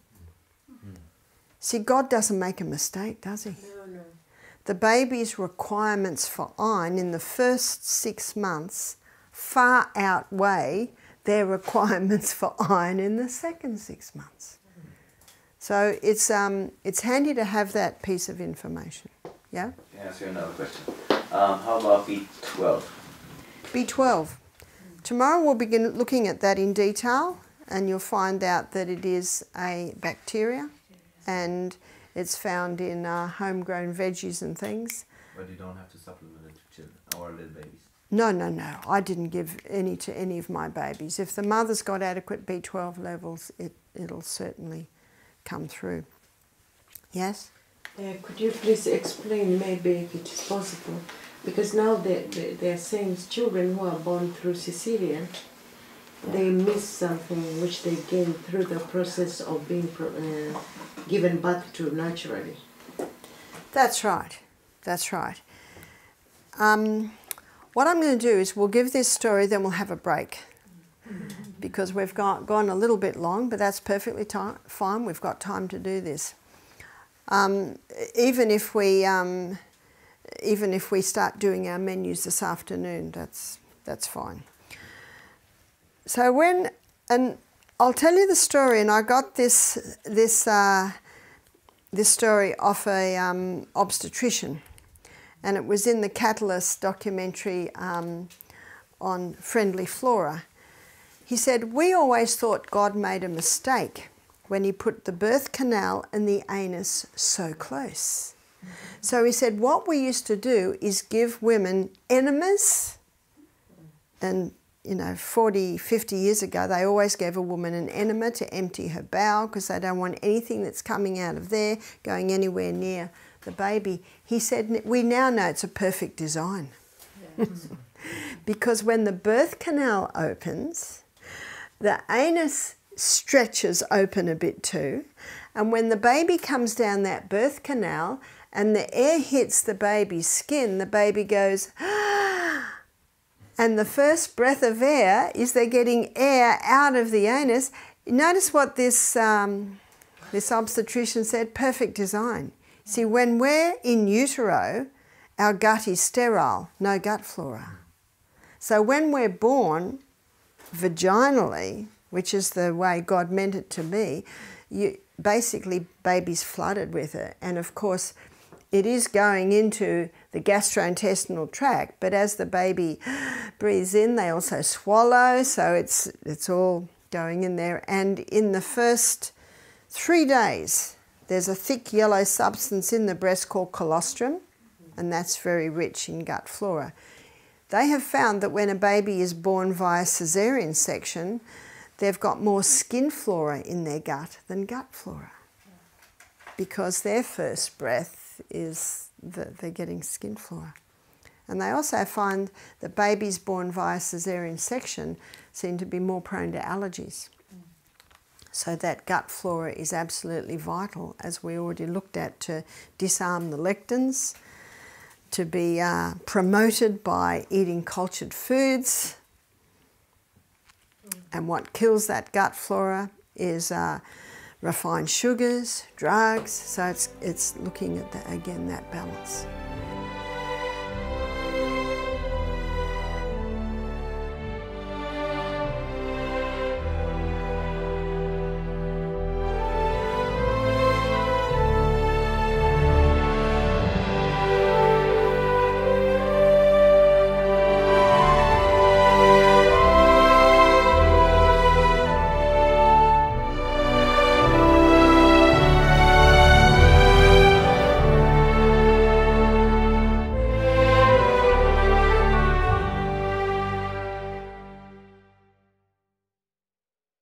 See, God doesn't make a mistake, does he? No, no. The baby's requirements for iron in the first 6 months far outweigh their requirements for iron in the second 6 months. So it's handy to have that piece of information. Yeah? Can I ask you another question? How about B12? B12. Tomorrow we'll begin looking at that in detail, and you'll find out that it is a bacteria and it's found in homegrown veggies and things. But you don't have to supplement it to children or little babies? No, no, no. I didn't give any to any of my babies. If the mother's got adequate B12 levels, it'll certainly come through. Yes? Could you please explain, maybe if it is possible, because now they are saying children who are born through cesarean, they miss something which they gain through the process of being given birth to naturally. That's right. That's right. What I'm going to do is we'll give this story, then we'll have a break, because we've gone a little bit long, but that's perfectly fine. We've got time to do this. Even if we start doing our menus this afternoon, that's fine. So and I'll tell you the story, and I got this story off a obstetrician, and it was in the Catalyst documentary on friendly flora. He said, we always thought God made a mistake when he put the birth canal and the anus so close. So he said, what we used to do is give women enemas, and 40, 50 years ago, they always gave a woman an enema to empty her bowel because they don't want anything that's coming out of there going anywhere near the baby. He said, we now know it's a perfect design. Yeah. Because when the birth canal opens, the anus stretches open a bit too, and when the baby comes down that birth canal and the air hits the baby's skin, the baby goes, and the first breath of air is they're getting air out of the anus. Notice what this obstetrician said, perfect design. See, when we're in utero, our gut is sterile, no gut flora. So when we're born vaginally, which is the way God meant it to be, basically baby's flooded with it. And of course, it is going into the gastrointestinal tract, but as the baby breathes in, they also swallow, so it's all going in there. And in the first 3 days, there's a thick yellow substance in the breast called colostrum, and that's very rich in gut flora. They have found that when a baby is born via caesarean section, they've got more skin flora in their gut than gut flora, because their first breath is that they're getting skin flora. And they also find that babies born via caesarean section seem to be more prone to allergies. So that gut flora is absolutely vital, as we already looked at, to disarm the lectins, to be promoted by eating cultured foods. And what kills that gut flora is refined sugars, drugs, so it's looking at, again, that balance.